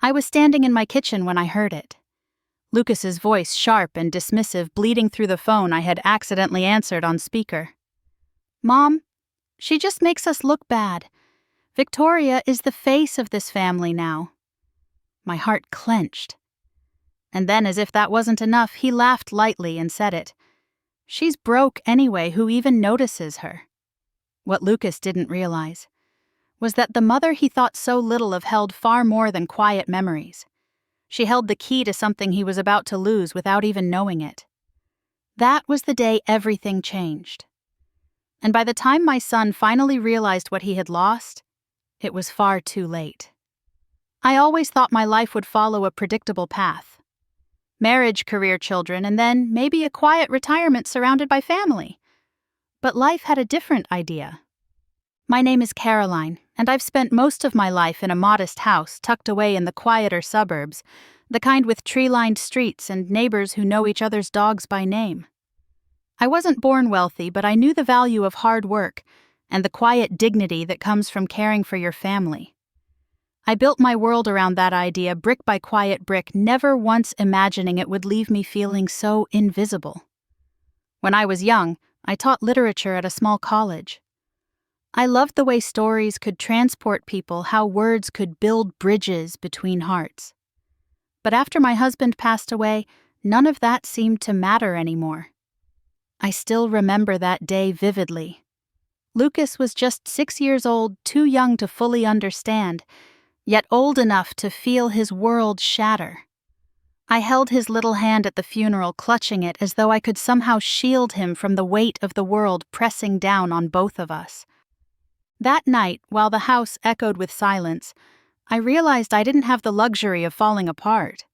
I was standing in my kitchen when I heard it. Lucas's voice, sharp and dismissive, bleeding through the phone I had accidentally answered on speaker. "Mom, she just makes us look bad. Victoria is the face of this family now." My heart clenched. And then, as if that wasn't enough, he laughed lightly and said it. "She's broke anyway, who even notices her?" What Lucas didn't realize was that the mother he thought so little of held far more than quiet memories. She held the key to something he was about to lose without even knowing it. That was the day everything changed. And by the time my son finally realized what he had lost, it was far too late. I always thought my life would follow a predictable path. Marriage, career, children, and then maybe a quiet retirement surrounded by family. But life had a different idea. My name is Caroline, and I've spent most of my life in a modest house tucked away in the quieter suburbs, the kind with tree-lined streets and neighbors who know each other's dogs by name. I wasn't born wealthy, but I knew the value of hard work and the quiet dignity that comes from caring for your family. I built my world around that idea, brick by quiet brick, never once imagining it would leave me feeling so invisible. When I was young, I taught literature at a small college. I loved the way stories could transport people, how words could build bridges between hearts. But after my husband passed away, none of that seemed to matter anymore. I still remember that day vividly. Lucas was just 6 years old, too young to fully understand, yet old enough to feel his world shatter. I held his little hand at the funeral, clutching it as though I could somehow shield him from the weight of the world pressing down on both of us. That night, while the house echoed with silence, I realized I didn't have the luxury of falling apart.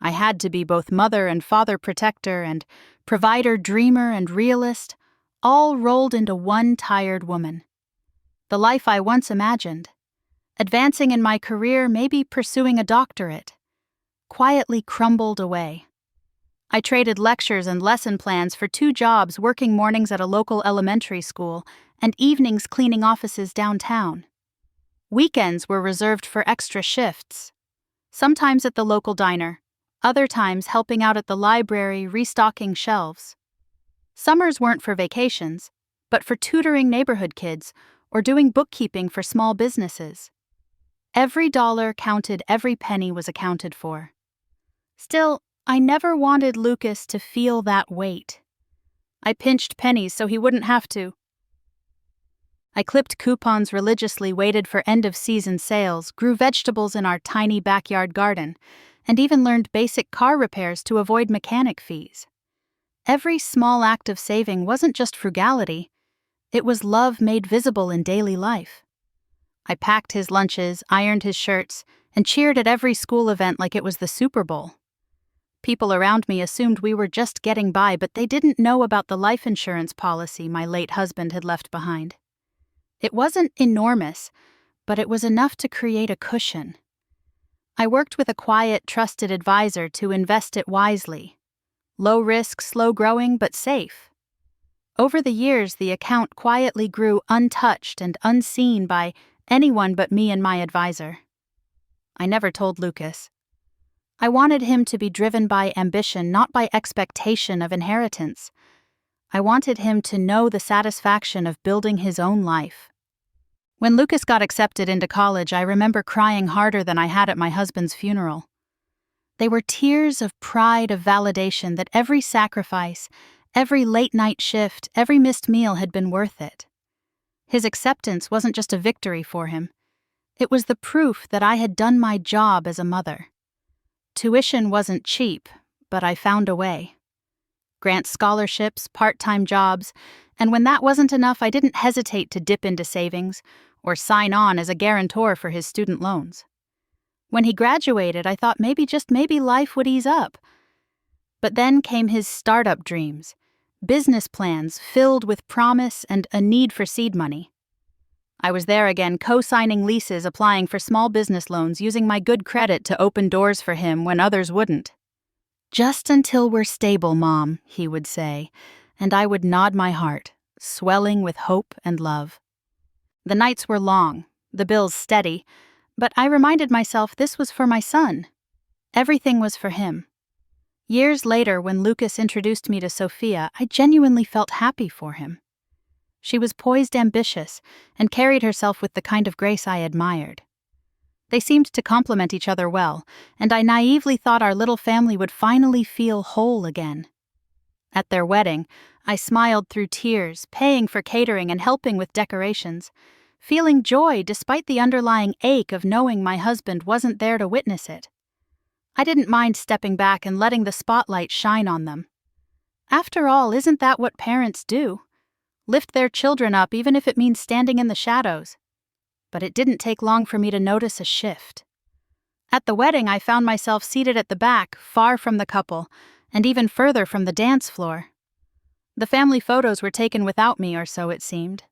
I had to be both mother and father protector and provider, dreamer and realist, all rolled into one tired woman. The life I once imagined, advancing in my career, maybe pursuing a doctorate, quietly crumbled away. I traded lectures and lesson plans for 2 jobs, working mornings at a local elementary school and evenings cleaning offices downtown. Weekends were reserved for extra shifts, sometimes at the local diner, other times helping out at the library, restocking shelves. Summers weren't for vacations, but for tutoring neighborhood kids or doing bookkeeping for small businesses. Every dollar counted, every penny was accounted for. Still, I never wanted Lucas to feel that weight. I pinched pennies so he wouldn't have to. I clipped coupons religiously, waited for end-of-season sales, grew vegetables in our tiny backyard garden, and even learned basic car repairs to avoid mechanic fees. Every small act of saving wasn't just frugality, it was love made visible in daily life. I packed his lunches, ironed his shirts, and cheered at every school event like it was the Super Bowl. People around me assumed we were just getting by, but they didn't know about the life insurance policy my late husband had left behind. It wasn't enormous, but it was enough to create a cushion. I worked with a quiet, trusted advisor to invest it wisely. Low risk, slow growing, but safe. Over the years, the account quietly grew untouched and unseen by anyone but me and my advisor. I never told Lucas. I wanted him to be driven by ambition, not by expectation of inheritance. I wanted him to know the satisfaction of building his own life. When Lucas got accepted into college, I remember crying harder than I had at my husband's funeral. They were tears of pride, of validation that every sacrifice, every late-night shift, every missed meal had been worth it. His acceptance wasn't just a victory for him. It was the proof that I had done my job as a mother. Tuition wasn't cheap, but I found a way. Grant scholarships, part-time jobs, and when that wasn't enough, I didn't hesitate to dip into savings or sign on as a guarantor for his student loans. When he graduated, I thought just maybe life would ease up. But then came his startup dreams, business plans filled with promise and a need for seed money. I was there again, co-signing leases, applying for small business loans, using my good credit to open doors for him when others wouldn't. "Just until we're stable, Mom," he would say, and I would nod my heart, swelling with hope and love. The nights were long, the bills steady, But I reminded myself this was for my son. Everything was for him. Years later, when Lucas introduced me to Sophia, I genuinely felt happy for him. She was poised, ambitious, and carried herself with the kind of grace I admired. They seemed to complement each other well, and I naively thought our little family would finally feel whole again. At their wedding, I smiled through tears, paying for catering and helping with decorations, feeling joy despite the underlying ache of knowing my husband wasn't there to witness it. I didn't mind stepping back and letting the spotlight shine on them. After all, isn't that what parents do? Lift their children up even if it means standing in the shadows. But it didn't take long for me to notice a shift. At the wedding, I found myself seated at the back, far from the couple, and even further from the dance floor. The family photos were taken without me, or so it seemed.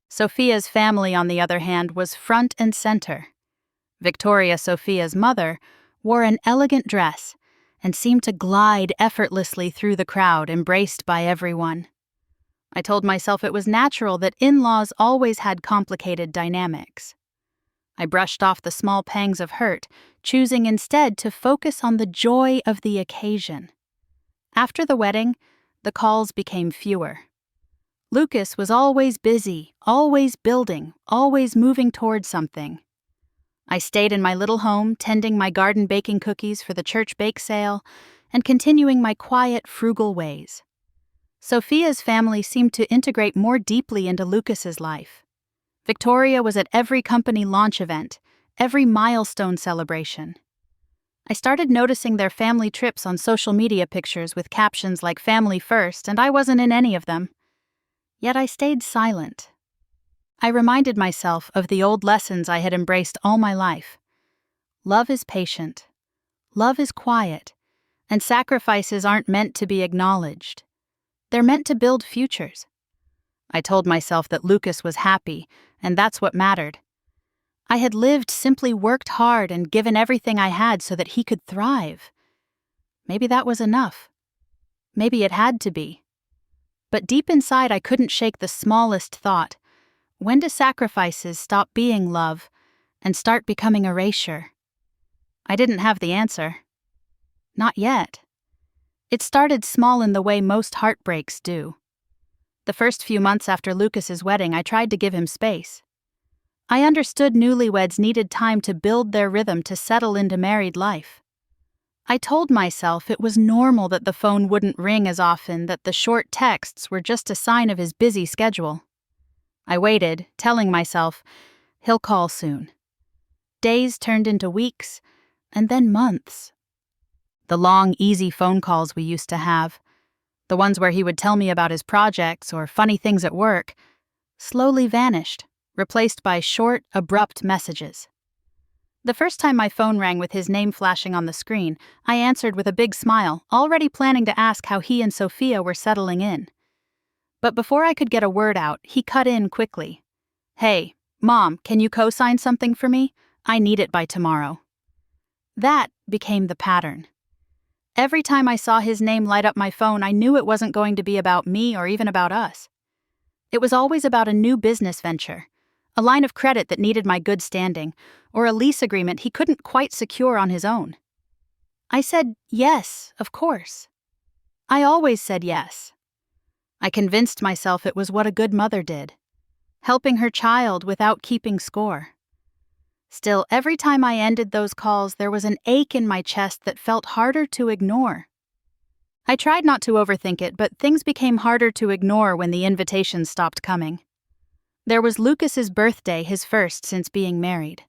Sophia's family, on the other hand, was front and center. Victoria, Sophia's mother, wore an elegant dress and seemed to glide effortlessly through the crowd, embraced by everyone. I told myself it was natural that in-laws always had complicated dynamics. I brushed off the small pangs of hurt, choosing instead to focus on the joy of the occasion. After the wedding, the calls became fewer. Lucas was always busy, always building, always moving toward something. I stayed in my little home, tending my garden baking cookies for the church bake sale, and continuing my quiet, frugal ways. Sophia's family seemed to integrate more deeply into Lucas's life. Victoria was at every company launch event, every milestone celebration. I started noticing their family trips on social media pictures with captions like "Family First," and I wasn't in any of them. Yet I stayed silent. I reminded myself of the old lessons I had embraced all my life. Love is patient. Love is quiet. And sacrifices aren't meant to be acknowledged. They're meant to build futures. I told myself that Lucas was happy, and that's what mattered. I had lived, simply worked hard, and given everything I had so that he could thrive. Maybe that was enough. Maybe it had to be. But deep inside, I couldn't shake the smallest thought. When do sacrifices stop being love and start becoming erasure? I didn't have the answer. Not yet. It started small in the way most heartbreaks do. The first few months after Lucas's wedding, I tried to give him space. I understood newlyweds needed time to build their rhythm to settle into married life. I told myself it was normal that the phone wouldn't ring as often, that the short texts were just a sign of his busy schedule. I waited, telling myself, he'll call soon. Days turned into weeks, and then months. The long, easy phone calls we used to have, the ones where he would tell me about his projects or funny things at work, slowly vanished, replaced by short, abrupt messages. The first time my phone rang with his name flashing on the screen, I answered with a big smile, already planning to ask how he and Sophia were settling in. But before I could get a word out, he cut in quickly. "Hey, Mom, can you co-sign something for me? I need it by tomorrow." That became the pattern. Every time I saw his name light up my phone, I knew it wasn't going to be about me or even about us. It was always about a new business venture, a line of credit that needed my good standing, or a lease agreement he couldn't quite secure on his own. I said yes, of course. I always said yes. I convinced myself it was what a good mother did, helping her child without keeping score. Still, every time I ended those calls, there was an ache in my chest that felt harder to ignore. I tried not to overthink it, but things became harder to ignore when the invitations stopped coming. There was Lucas's birthday, his first since being married.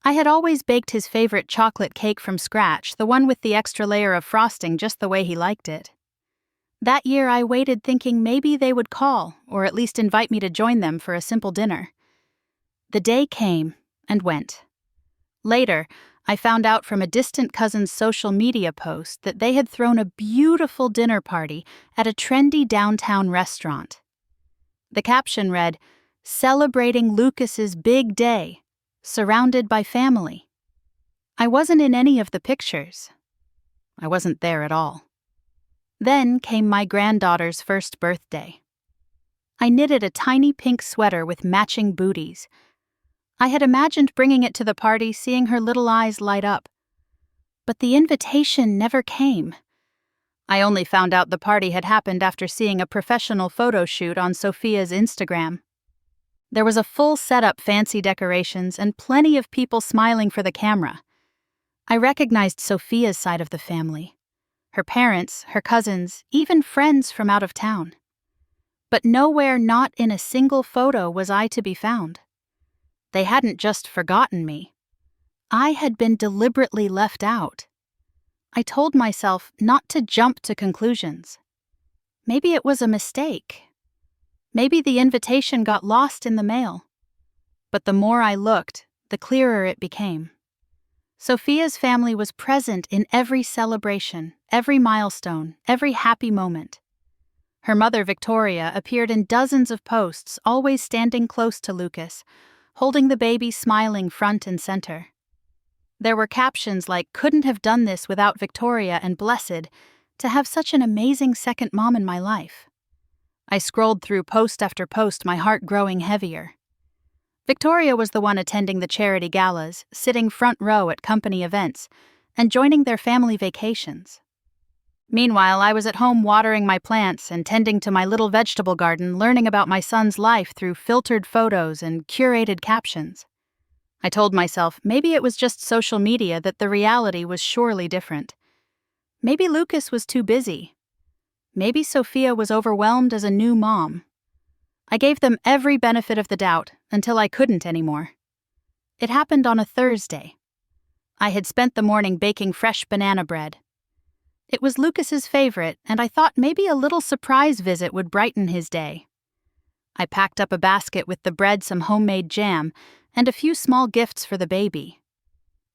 I had always baked his favorite chocolate cake from scratch, the one with the extra layer of frosting just the way he liked it. That year I waited thinking maybe they would call, or at least invite me to join them for a simple dinner. The day came and went. Later, I found out from a distant cousin's social media post that they had thrown a beautiful dinner party at a trendy downtown restaurant. The caption read, "Celebrating Lucas's big day, surrounded by family." I wasn't in any of the pictures. I wasn't there at all. Then came my granddaughter's first birthday. I knitted a tiny pink sweater with matching booties. I had imagined bringing it to the party, seeing her little eyes light up. But the invitation never came. I only found out the party had happened after seeing a professional photo shoot on Sophia's Instagram. There was a full setup, fancy decorations, and plenty of people smiling for the camera. I recognized Sophia's side of the family. Her parents, her cousins, even friends from out of town. But nowhere, not in a single photo, was I to be found. They hadn't just forgotten me. I had been deliberately left out. I told myself not to jump to conclusions. Maybe it was a mistake. Maybe the invitation got lost in the mail. But the more I looked, the clearer it became. Sophia's family was present in every celebration, every milestone, every happy moment. Her mother, Victoria, appeared in dozens of posts, always standing close to Lucas, holding the baby, smiling front and center. There were captions like, "Couldn't have done this without Victoria," and "Blessed to have such an amazing second mom in my life." I scrolled through post after post, my heart growing heavier. Victoria was the one attending the charity galas, sitting front row at company events, and joining their family vacations. Meanwhile, I was at home watering my plants and tending to my little vegetable garden, learning about my son's life through filtered photos and curated captions. I told myself maybe it was just social media, that the reality was surely different. Maybe Lucas was too busy. Maybe Sophia was overwhelmed as a new mom. I gave them every benefit of the doubt until I couldn't anymore. It happened on a Thursday. I had spent the morning baking fresh banana bread. It was Lucas's favorite, and I thought maybe a little surprise visit would brighten his day. I packed up a basket with the bread, some homemade jam, and a few small gifts for the baby.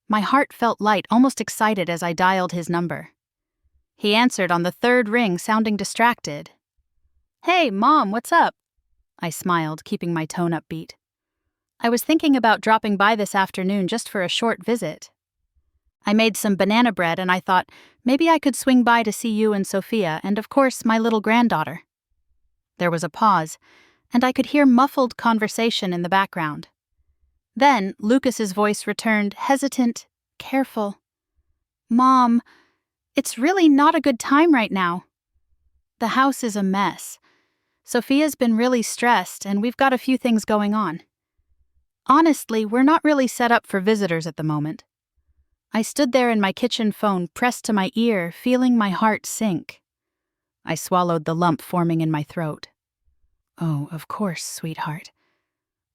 My heart felt light, almost excited, as I dialed his number. He answered on the third ring, sounding distracted. "Hey, Mom, what's up?" I smiled, keeping my tone upbeat. "I was thinking about dropping by this afternoon just for a short visit. I made some banana bread, and I thought maybe I could swing by to see you and Sophia, and of course my little granddaughter." There was a pause, and I could hear muffled conversation in the background. Then Lucas's voice returned, hesitant, careful. "Mom, it's really not a good time right now. The house is a mess. Sophia's been really stressed, and we've got a few things going on. Honestly, we're not really set up for visitors at the moment." I stood there in my kitchen, phone pressed to my ear, feeling my heart sink. I swallowed the lump forming in my throat. "Oh, of course, sweetheart.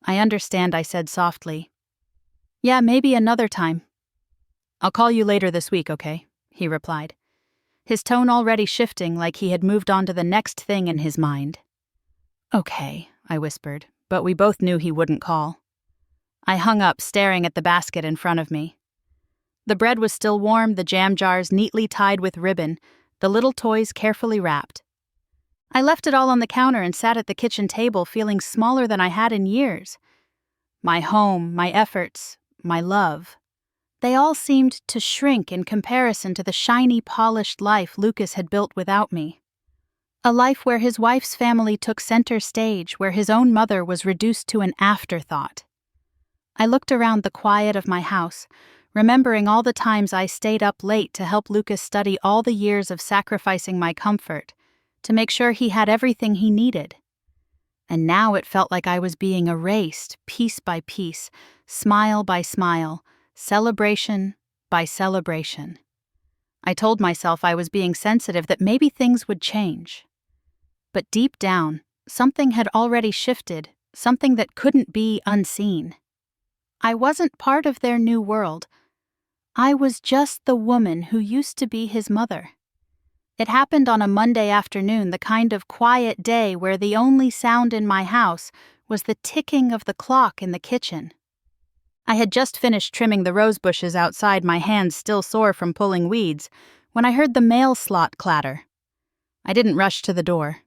I understand," I said softly. "Yeah, maybe another time." "I'll call you later this week, okay?" he replied, his tone already shifting, like he had moved on to the next thing in his mind. "Okay," I whispered, but we both knew he wouldn't call. I hung up, staring at the basket in front of me. The bread was still warm, the jam jars neatly tied with ribbon, the little toys carefully wrapped. I left it all on the counter and sat at the kitchen table, feeling smaller than I had in years. My home, my efforts, my love, they all seemed to shrink in comparison to the shiny, polished life Lucas had built without me. A life where his wife's family took center stage, where his own mother was reduced to an afterthought. I looked around the quiet of my house, remembering all the times I stayed up late to help Lucas study, all the years of sacrificing my comfort to make sure he had everything he needed. And now it felt like I was being erased, piece by piece, smile by smile, celebration by celebration. I told myself I was being sensitive, that maybe things would change. But deep down, something had already shifted, something that couldn't be unseen. I wasn't part of their new world. I was just the woman who used to be his mother. It happened on a Monday afternoon, the kind of quiet day where the only sound in my house was the ticking of the clock in the kitchen. I had just finished trimming the rose bushes outside, my hands still sore from pulling weeds, when I heard the mail slot clatter. I didn't rush to the door.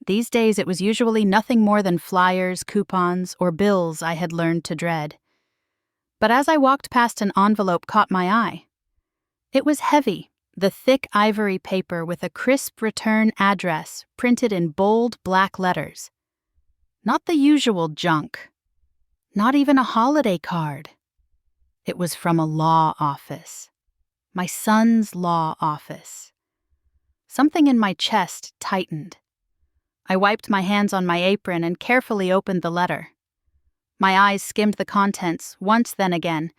These days it was usually nothing more than flyers, coupons, or bills I had learned to dread. But as I walked past, an envelope caught my eye. It was heavy, the thick ivory paper with a crisp return address printed in bold black letters. Not the usual junk. Not even a holiday card. It was from a law office. My son's law office. Something in my chest tightened. I wiped my hands on my apron and carefully opened the letter. My eyes skimmed the contents once, then again,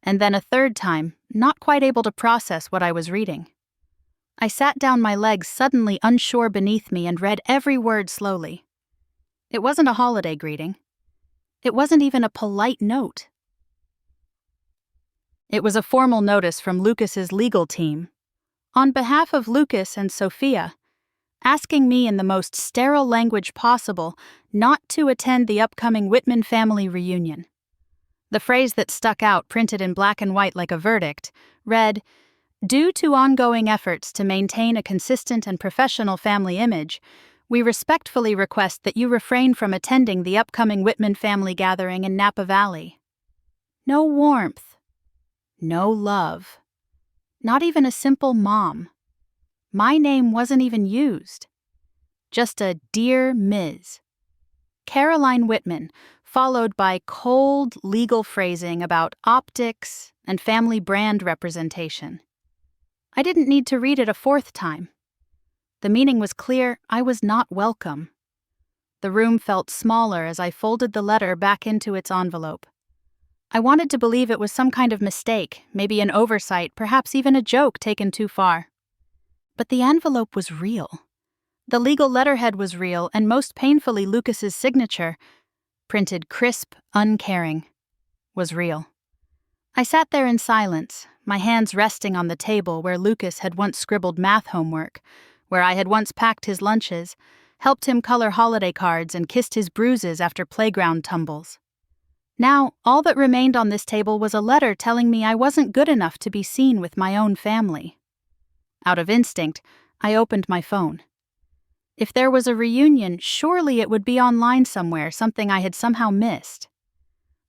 and then a third time, not quite able to process what I was reading. I sat down, my legs suddenly unsure beneath me, and read every word slowly. It wasn't a holiday greeting. It wasn't even a polite note. It was a formal notice from Lucas's legal team, on behalf of Lucas and Sophia, asking me in the most sterile language possible not to attend the upcoming Whitman family reunion. The phrase that stuck out, printed in black and white like a verdict, read, "Due to ongoing efforts to maintain a consistent and professional family image, we respectfully request that you refrain from attending the upcoming Whitman family gathering in Napa Valley." No warmth. No love. Not even a simple mom. My name wasn't even used. Just a "Dear Ms. Caroline Whitman," followed by cold legal phrasing about optics and family brand representation. I didn't need to read it a fourth time. The meaning was clear. I was not welcome. The room felt smaller as I folded the letter back into its envelope. I wanted to believe it was some kind of mistake, maybe an oversight, perhaps even a joke taken too far. But the envelope was real. The legal letterhead was real, and most painfully, Lucas's signature, printed crisp, uncaring, was real. I sat there in silence, my hands resting on the table where Lucas had once scribbled math homework, where I had once packed his lunches, helped him color holiday cards, and kissed his bruises after playground tumbles. Now, all that remained on this table was a letter telling me I wasn't good enough to be seen with my own family. Out of instinct, I opened my phone. If there was a reunion, surely it would be online somewhere, something I had somehow missed.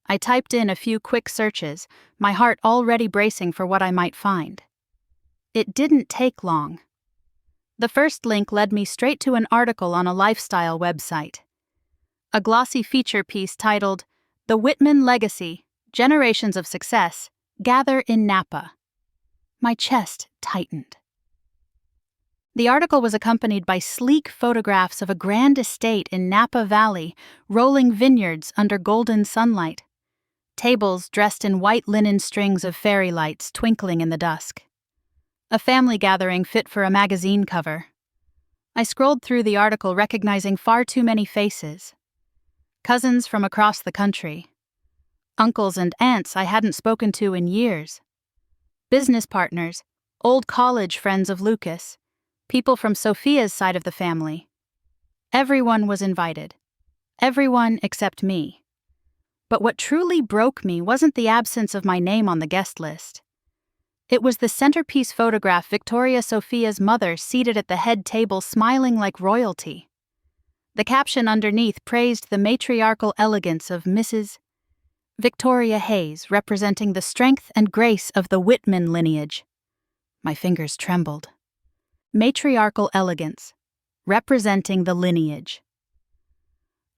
I typed in a few quick searches, my heart already bracing for what I might find. It didn't take long. The first link led me straight to an article on a lifestyle website. A glossy feature piece titled, "The Whitman Legacy, Generations of Success, Gather in Napa." My chest tightened. The article was accompanied by sleek photographs of a grand estate in Napa Valley, rolling vineyards under golden sunlight. Tables dressed in white linen strings of fairy lights twinkling in the dusk. A family gathering fit for a magazine cover. I scrolled through the article, recognizing far too many faces. Cousins from across the country. Uncles and aunts I hadn't spoken to in years. Business partners, old college friends of Lucas, people from Sophia's side of the family. Everyone was invited. Everyone except me. But what truly broke me wasn't the absence of my name on the guest list. It was the centerpiece photograph, Victoria Sophia's mother seated at the head table smiling like royalty. The caption underneath praised the matriarchal elegance of Mrs. Victoria Hayes, representing the strength and grace of the Whitman lineage. My fingers trembled. Matriarchal elegance, representing the lineage.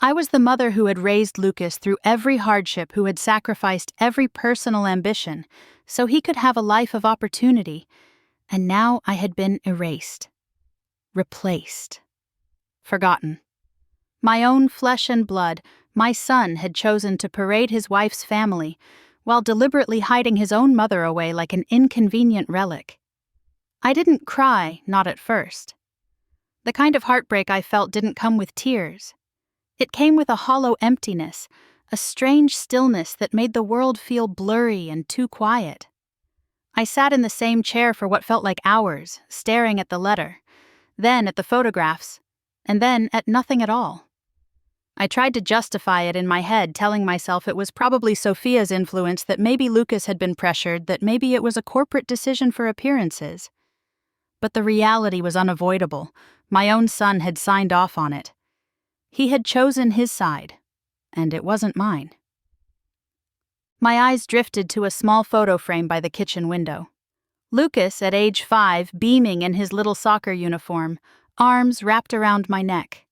I was the mother who had raised Lucas through every hardship, who had sacrificed every personal ambition so he could have a life of opportunity, and now I had been erased, replaced, forgotten. My own flesh and blood, my son had chosen to parade his wife's family while deliberately hiding his own mother away like an inconvenient relic. I didn't cry, not at first. The kind of heartbreak I felt didn't come with tears. It came with a hollow emptiness, a strange stillness that made the world feel blurry and too quiet. I sat in the same chair for what felt like hours, staring at the letter, then at the photographs, and then at nothing at all. I tried to justify it in my head, telling myself it was probably Sophia's influence, that maybe Lucas had been pressured, that maybe it was a corporate decision for appearances. But the reality was unavoidable. My own son had signed off on it. He had chosen his side, and it wasn't mine. My eyes drifted to a small photo frame by the kitchen window. Lucas, at age 5, beaming in his little soccer uniform, arms wrapped around my neck.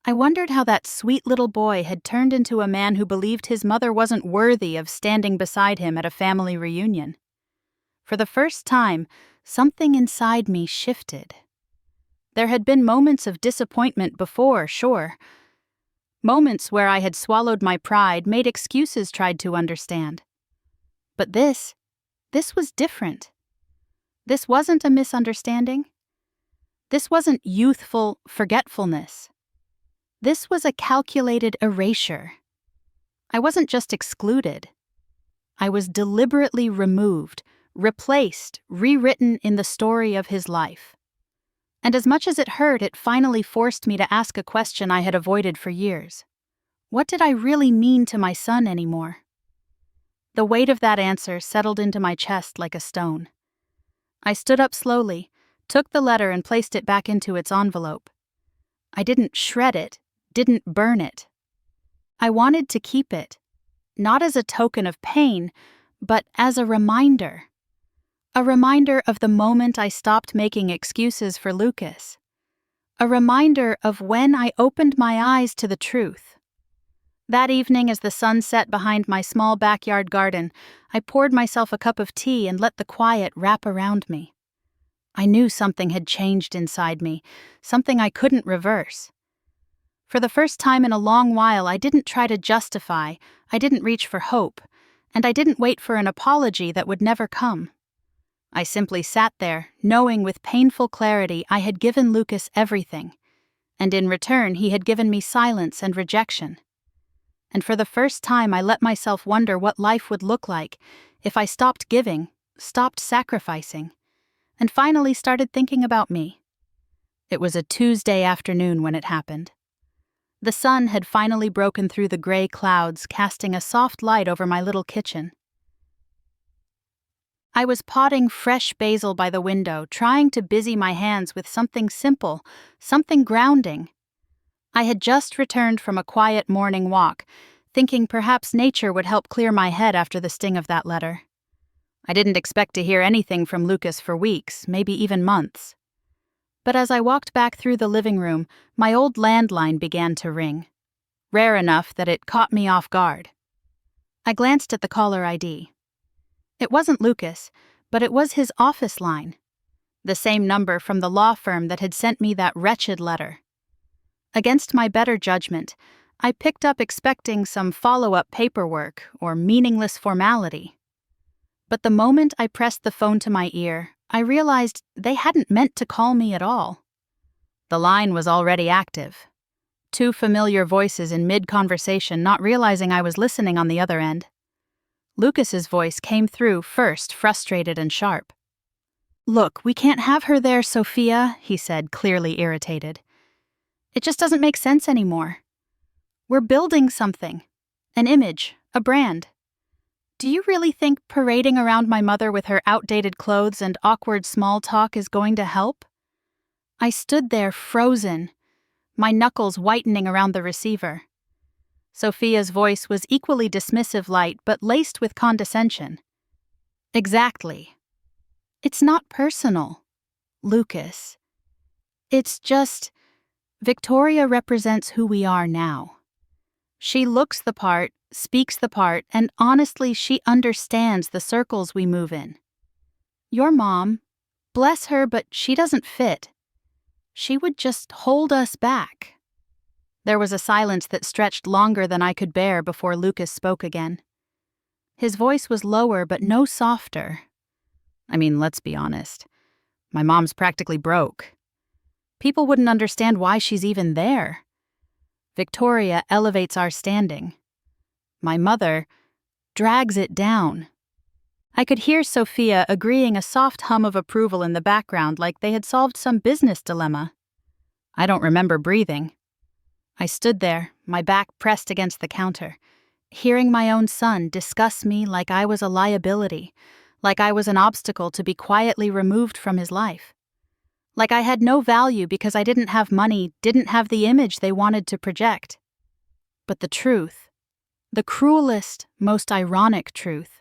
I wondered how that sweet little boy had turned into a man who believed his mother wasn't worthy of standing beside him at a family reunion. For the first time, something inside me shifted. There had been moments of disappointment before, sure. Moments where I had swallowed my pride, made excuses, tried to understand. But this was different. This wasn't a misunderstanding. This wasn't youthful forgetfulness. This was a calculated erasure. I wasn't just excluded. I was deliberately removed, replaced, rewritten in the story of his life. And as much as it hurt, it finally forced me to ask a question I had avoided for years. What did I really mean to my son anymore? The weight of that answer settled into my chest like a stone. I stood up slowly, took the letter and placed it back into its envelope. I didn't shred it, didn't burn it. I wanted to keep it, not as a token of pain, but as a reminder. A reminder of the moment I stopped making excuses for Lucas. A reminder of when I opened my eyes to the truth. That evening, as the sun set behind my small backyard garden, I poured myself a cup of tea and let the quiet wrap around me. I knew something had changed inside me, something I couldn't reverse. For the first time in a long while, I didn't try to justify, I didn't reach for hope, and I didn't wait for an apology that would never come. I simply sat there, knowing with painful clarity I had given Lucas everything, and in return he had given me silence and rejection. And for the first time I let myself wonder what life would look like if I stopped giving, stopped sacrificing, and finally started thinking about me. It was a Tuesday afternoon when it happened. The sun had finally broken through the gray clouds, casting a soft light over my little kitchen. I was potting fresh basil by the window, trying to busy my hands with something simple, something grounding. I had just returned from a quiet morning walk, thinking perhaps nature would help clear my head after the sting of that letter. I didn't expect to hear anything from Lucas for weeks, maybe even months. But as I walked back through the living room, my old landline began to ring, rare enough that it caught me off guard. I glanced at the caller ID. It wasn't Lucas, but it was his office line, the same number from the law firm that had sent me that wretched letter. Against my better judgment, I picked up expecting some follow-up paperwork or meaningless formality. But the moment I pressed the phone to my ear, I realized they hadn't meant to call me at all. The line was already active. Two familiar voices in mid-conversation, not realizing I was listening on the other end. Lucas's voice came through first, frustrated and sharp. "Look, we can't have her there, Sophia," he said, clearly irritated. "It just doesn't make sense anymore. We're building something. An image, a brand. Do you really think parading around my mother with her outdated clothes and awkward small talk is going to help?" I stood there frozen, my knuckles whitening around the receiver. Sophia's voice was equally dismissive light, but laced with condescension. "Exactly. It's not personal, Lucas. It's just, Victoria represents who we are now. She looks the part, speaks the part, and honestly, she understands the circles we move in. Your mom, bless her, but she doesn't fit. She would just hold us back." There was a silence that stretched longer than I could bear before Lucas spoke again. His voice was lower but no softer. "I mean, let's be honest. My mom's practically broke. People wouldn't understand why she's even there. Victoria elevates our standing. My mother drags it down." I could hear Sophia agreeing, a soft hum of approval in the background, like they had solved some business dilemma. I don't remember breathing. I stood there, my back pressed against the counter, hearing my own son discuss me like I was a liability, like I was an obstacle to be quietly removed from his life. Like I had no value because I didn't have money, didn't have the image they wanted to project. But the truth, the cruelest, most ironic truth,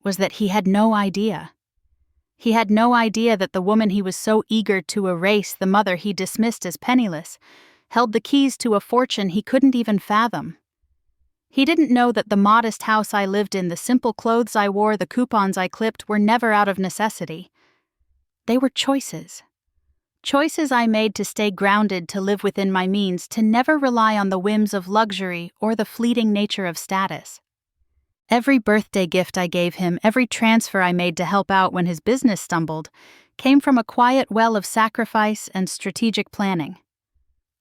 was that he had no idea. He had no idea that the woman he was so eager to erase, the mother he dismissed as penniless, held the keys to a fortune he couldn't even fathom. He didn't know that the modest house I lived in, the simple clothes I wore, the coupons I clipped were never out of necessity. They were choices. Choices I made to stay grounded, to live within my means, to never rely on the whims of luxury or the fleeting nature of status. Every birthday gift I gave him, every transfer I made to help out when his business stumbled, came from a quiet well of sacrifice and strategic planning.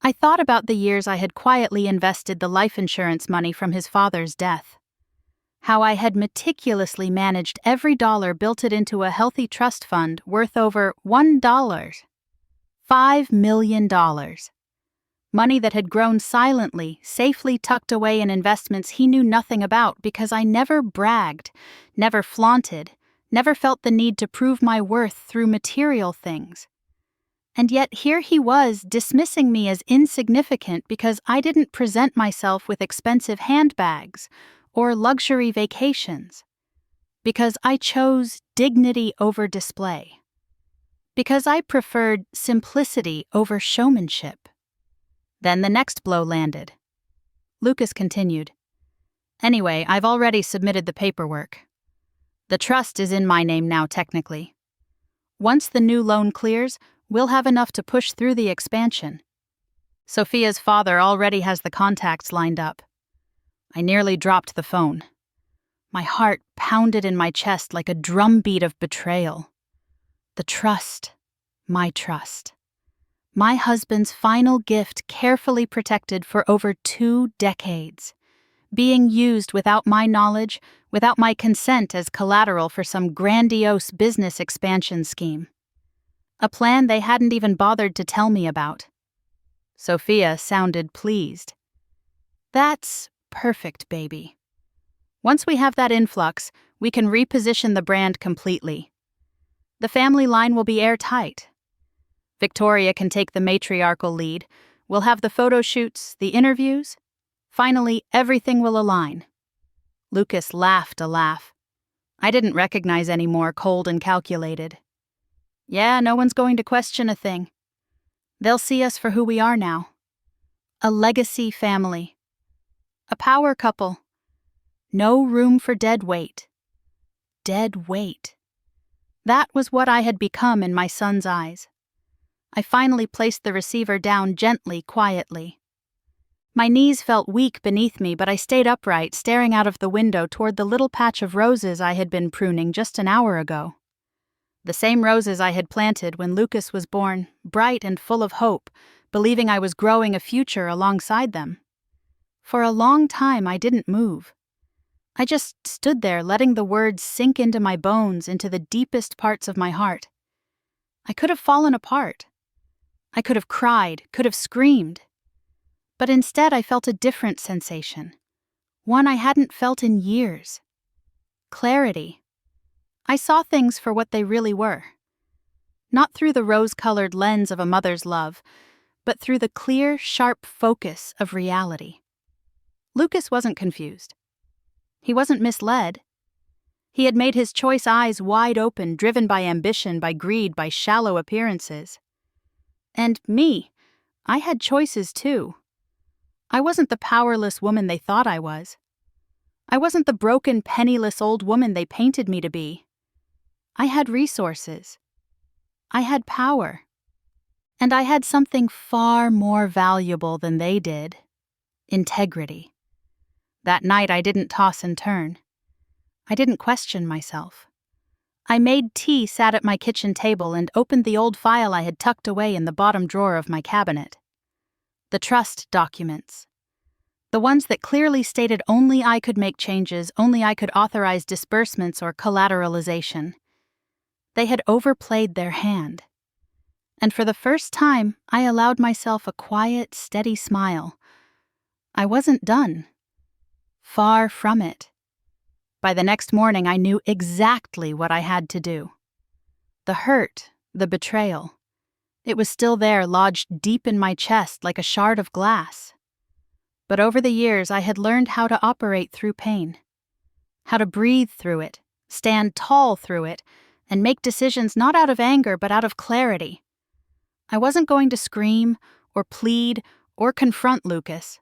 I thought about the years I had quietly invested the life insurance money from his father's death. How I had meticulously managed every dollar, built it into a healthy trust fund worth over $1. $5 million. Money that had grown silently, safely tucked away in investments he knew nothing about, because I never bragged, never flaunted, never felt the need to prove my worth through material things. And yet here he was, dismissing me as insignificant because I didn't present myself with expensive handbags or luxury vacations. Because I chose dignity over display. Because I preferred simplicity over showmanship. Then the next blow landed. Lucas continued, "Anyway, I've already submitted the paperwork. The trust is in my name now, technically. Once the new loan clears, we'll have enough to push through the expansion. Sophia's father already has the contacts lined up." I nearly dropped the phone. My heart pounded in my chest like a drumbeat of betrayal. The trust, my trust. My husband's final gift, carefully protected for over 2 decades, being used without my knowledge, without my consent, as collateral for some grandiose business expansion scheme. A plan they hadn't even bothered to tell me about. Sophia sounded pleased. "That's perfect, baby. Once we have that influx, we can reposition the brand completely. The family line will be airtight. Victoria can take the matriarchal lead. We'll have the photo shoots, the interviews. Finally, everything will align." Lucas laughed a laugh. I didn't recognize anymore, cold and calculated. "Yeah, no one's going to question a thing. They'll see us for who we are now. A legacy family. A power couple. No room for dead weight. Dead weight." That was what I had become in my son's eyes. I finally placed the receiver down gently, quietly. My knees felt weak beneath me, but I stayed upright, staring out of the window toward the little patch of roses I had been pruning just an hour ago. The same roses I had planted when Lucas was born, bright and full of hope, believing I was growing a future alongside them. For a long time I didn't move. I just stood there, letting the words sink into my bones, into the deepest parts of my heart. I could have fallen apart. I could have cried, could have screamed. But instead I felt a different sensation, one I hadn't felt in years. Clarity. I saw things for what they really were. Not through the rose-colored lens of a mother's love, but through the clear, sharp focus of reality. Lucas wasn't confused. He wasn't misled. He had made his choice eyes wide open, driven by ambition, by greed, by shallow appearances. And me, I had choices too. I wasn't the powerless woman they thought I was. I wasn't the broken, penniless old woman they painted me to be. I had resources. I had power. And I had something far more valuable than they did: integrity. That night I didn't toss and turn. I didn't question myself. I made tea, sat at my kitchen table, and opened the old file I had tucked away in the bottom drawer of my cabinet. The trust documents. The ones that clearly stated only I could make changes, only I could authorize disbursements or collateralization. They had overplayed their hand. And for the first time, I allowed myself a quiet, steady smile. I wasn't done. Far from it. By the next morning, I knew exactly what I had to do. The hurt, the betrayal. It was still there, lodged deep in my chest like a shard of glass. But over the years, I had learned how to operate through pain. How to breathe through it, stand tall through it, and make decisions not out of anger but out of clarity. I wasn't going to scream or plead or confront Lucas.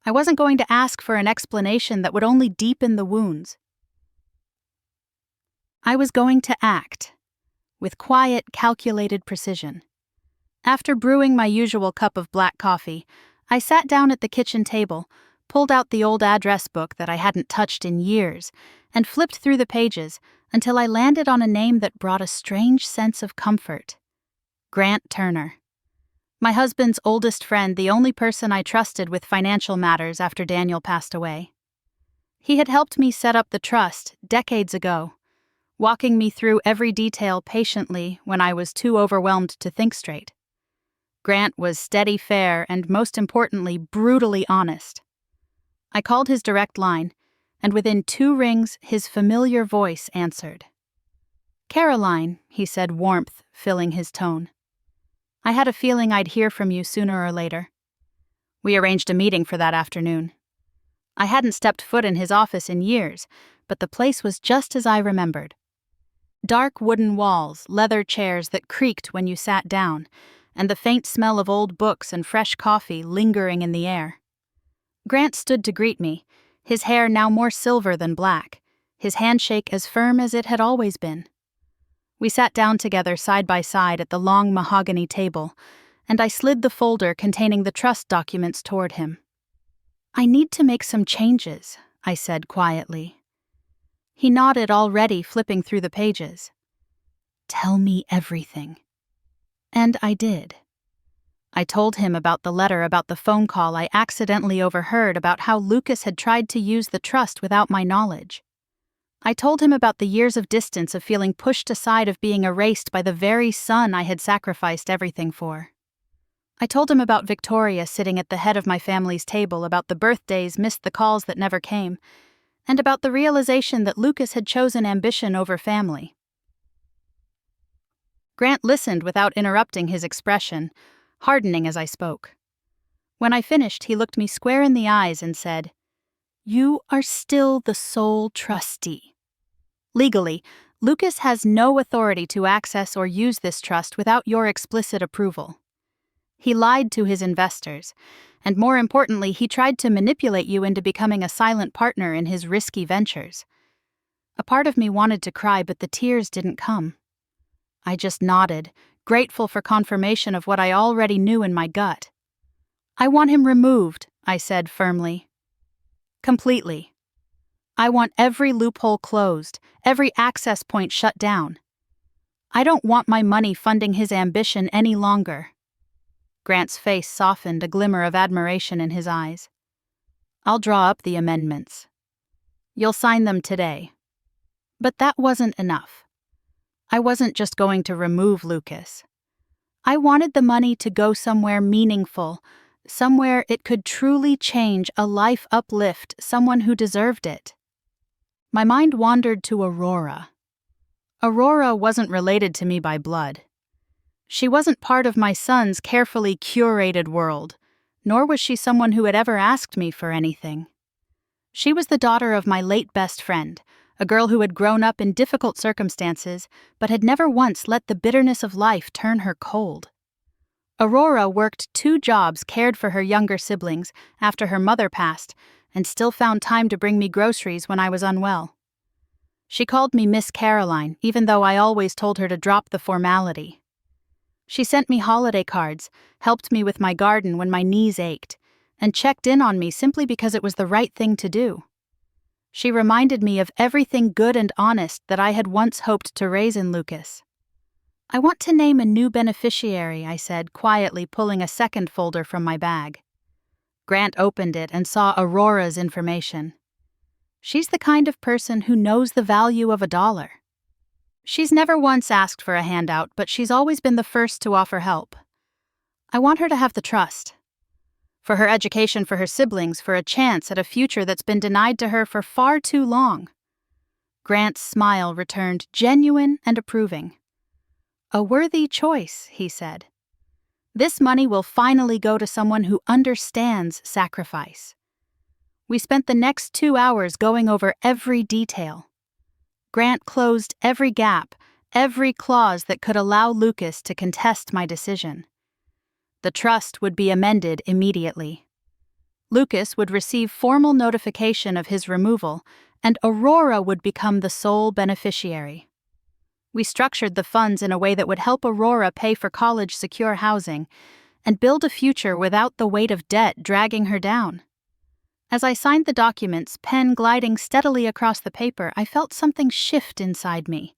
I wasn't going to ask for an explanation that would only deepen the wounds. I was going to act, with quiet, calculated precision. After brewing my usual cup of black coffee, I sat down at the kitchen table, pulled out the old address book that I hadn't touched in years, and flipped through the pages until I landed on a name that brought a strange sense of comfort. Grant Turner. My husband's oldest friend, the only person I trusted with financial matters after Daniel passed away. He had helped me set up the trust decades ago, walking me through every detail patiently when I was too overwhelmed to think straight. Grant was steady fare and, most importantly, brutally honest. I called his direct line, and within 2 rings, his familiar voice answered. "Caroline," he said, warmth filling his tone. "I had a feeling I'd hear from you sooner or later." We arranged a meeting for that afternoon. I hadn't stepped foot in his office in years, but the place was just as I remembered. Dark wooden walls, leather chairs that creaked when you sat down, and the faint smell of old books and fresh coffee lingering in the air. Grant stood to greet me, his hair now more silver than black, his handshake as firm as it had always been. We sat down together side by side at the long mahogany table, and I slid the folder containing the trust documents toward him. "I need to make some changes," I said quietly. He nodded, already flipping through the pages. "Tell me everything." And I did. I told him about the letter, about the phone call I accidentally overheard, about how Lucas had tried to use the trust without my knowledge. I told him about the years of distance, of feeling pushed aside, of being erased by the very son I had sacrificed everything for. I told him about Victoria sitting at the head of my family's table, about the birthdays missed, the calls that never came, and about the realization that Lucas had chosen ambition over family. Grant listened without interrupting, his expression hardening as I spoke. When I finished, he looked me square in the eyes and said, "You are still the sole trustee. Legally, Lucas has no authority to access or use this trust without your explicit approval. He lied to his investors, and more importantly, he tried to manipulate you into becoming a silent partner in his risky ventures." A part of me wanted to cry, but the tears didn't come. I just nodded, grateful for confirmation of what I already knew in my gut. "I want him removed," I said firmly. "Completely. I want every loophole closed, every access point shut down. I don't want my money funding his ambition any longer." Grant's face softened, a glimmer of admiration in his eyes. "I'll draw up the amendments. You'll sign them today." But that wasn't enough. I wasn't just going to remove Lucas. I wanted the money to go somewhere meaningful, somewhere it could truly change, a life uplift, someone who deserved it. My mind wandered to Aurora. Aurora wasn't related to me by blood. She wasn't part of my son's carefully curated world, nor was she someone who had ever asked me for anything. She was the daughter of my late best friend, a girl who had grown up in difficult circumstances but had never once let the bitterness of life turn her cold. Aurora worked 2 jobs, cared for her younger siblings after her mother passed, and still found time to bring me groceries when I was unwell. She called me Miss Caroline, even though I always told her to drop the formality. She sent me holiday cards, helped me with my garden when my knees ached, and checked in on me simply because it was the right thing to do. She reminded me of everything good and honest that I had once hoped to raise in Lucas. "I want to name a new beneficiary," I said, quietly pulling a second folder from my bag. Grant opened it and saw Aurora's information. "She's the kind of person who knows the value of $1. She's never once asked for a handout, but she's always been the first to offer help. I want her to have the trust. For her education, for her siblings, for a chance at a future that's been denied to her for far too long." Grant's smile returned, genuine and approving. "A worthy choice," he said. "This money will finally go to someone who understands sacrifice." We spent the next 2 hours going over every detail. Grant closed every gap, every clause that could allow Lucas to contest my decision. The trust would be amended immediately. Lucas would receive formal notification of his removal, and Aurora would become the sole beneficiary. We structured the funds in a way that would help Aurora pay for college secure housing and build a future without the weight of debt dragging her down. As I signed the documents, pen gliding steadily across the paper, I felt something shift inside me.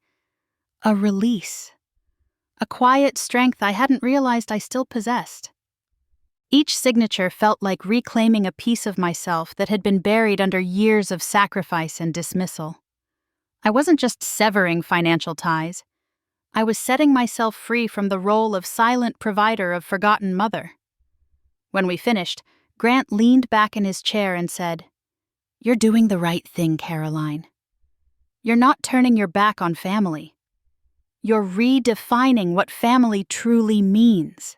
A release. A quiet strength I hadn't realized I still possessed. Each signature felt like reclaiming a piece of myself that had been buried under years of sacrifice and dismissal. I wasn't just severing financial ties. I was setting myself free from the role of silent provider of forgotten mother. When we finished, Grant leaned back in his chair and said, "You're doing the right thing, Caroline. You're not turning your back on family. You're redefining what family truly means."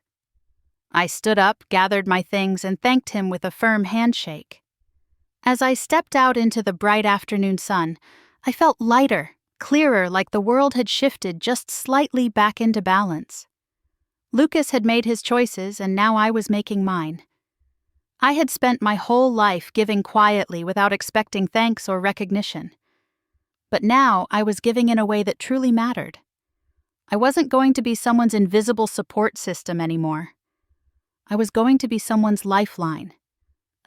I stood up, gathered my things, and thanked him with a firm handshake. As I stepped out into the bright afternoon sun, I felt lighter, clearer, like the world had shifted just slightly back into balance. Lucas had made his choices, and now I was making mine. I had spent my whole life giving quietly without expecting thanks or recognition. But now I was giving in a way that truly mattered. I wasn't going to be someone's invisible support system anymore. I was going to be someone's lifeline,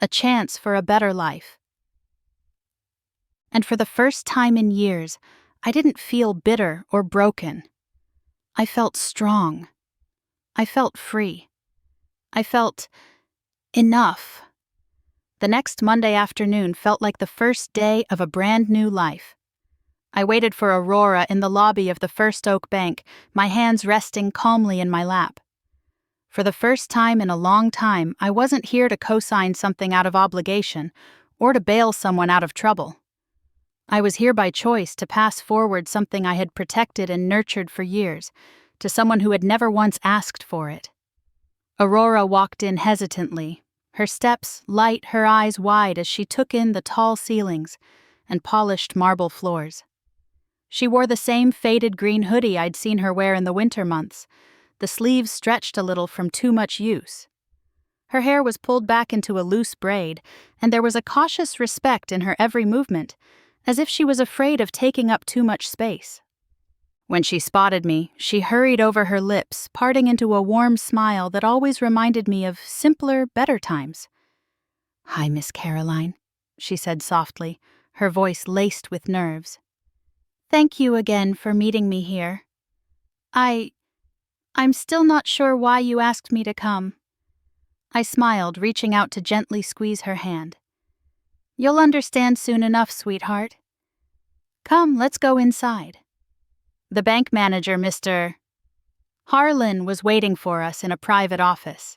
a chance for a better life. And for the first time in years, I didn't feel bitter or broken. I felt strong. I felt free. I felt enough. The next Monday afternoon felt like the first day of a brand new life. I waited for Aurora in the lobby of the First Oak Bank, my hands resting calmly in my lap. For the first time in a long time, I wasn't here to co-sign something out of obligation or to bail someone out of trouble. I was here by choice to pass forward something I had protected and nurtured for years, to someone who had never once asked for it. Aurora walked in hesitantly, her steps light, her eyes wide as she took in the tall ceilings and polished marble floors. She wore the same faded green hoodie I'd seen her wear in the winter months, the sleeves stretched a little from too much use. Her hair was pulled back into a loose braid, and there was a cautious respect in her every movement, as if she was afraid of taking up too much space. When she spotted me, she hurried over her lips, parting into a warm smile that always reminded me of simpler, better times. "Hi, Miss Caroline," she said softly, her voice laced with nerves. "Thank you again for meeting me here. I'm still not sure why you asked me to come." I smiled, reaching out to gently squeeze her hand. "You'll understand soon enough, sweetheart. Come, let's go inside." The bank manager, Mr. Harlan, was waiting for us in a private office.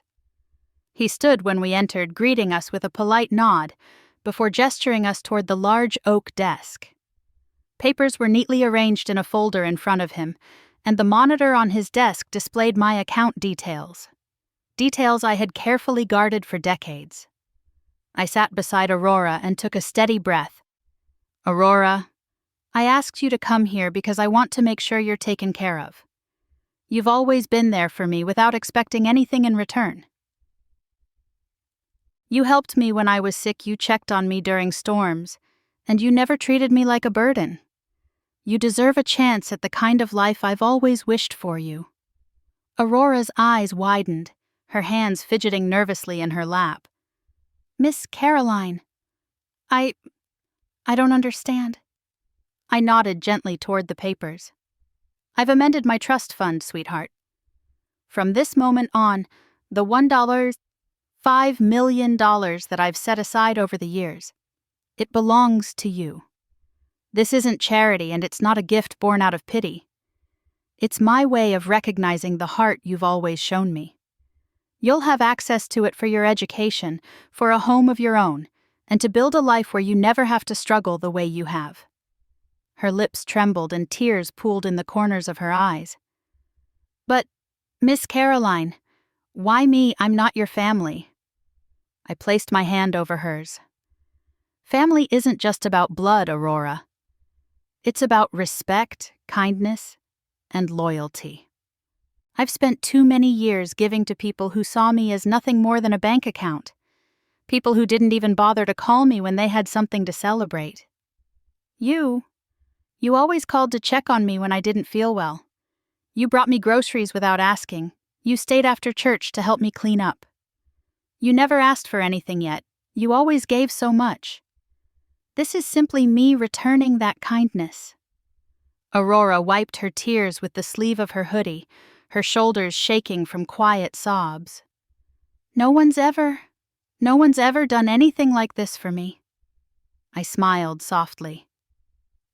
He stood when we entered, greeting us with a polite nod, before gesturing us toward the large oak desk. Papers were neatly arranged in a folder in front of him, and the monitor on his desk displayed my account details. Details I had carefully guarded for decades. I sat beside Aurora and took a steady breath. "Aurora, I asked you to come here because I want to make sure you're taken care of. You've always been there for me without expecting anything in return. You helped me when I was sick, you checked on me during storms, and you never treated me like a burden. You deserve a chance at the kind of life I've always wished for you." Aurora's eyes widened, her hands fidgeting nervously in her lap. "Miss Caroline, I don't understand." I nodded gently toward the papers. "I've amended my trust fund, sweetheart. From this moment on, the $5 million that I've set aside over the years, it belongs to you. This isn't charity, and it's not a gift born out of pity. It's my way of recognizing the heart you've always shown me. You'll have access to it for your education, for a home of your own, and to build a life where you never have to struggle the way you have." Her lips trembled and tears pooled in the corners of her eyes. "But, Miss Caroline, why me? I'm not your family." I placed my hand over hers. "Family isn't just about blood, Aurora. It's about respect, kindness, and loyalty." I've spent too many years giving to people who saw me as nothing more than a bank account. People who didn't even bother to call me when they had something to celebrate. You always called to check on me when I didn't feel well. You brought me groceries without asking. You stayed after church to help me clean up. You never asked for anything yet. You always gave so much. This is simply me returning that kindness. Aurora wiped her tears with the sleeve of her hoodie, her shoulders shaking from quiet sobs. No one's ever done anything like this for me. I smiled softly.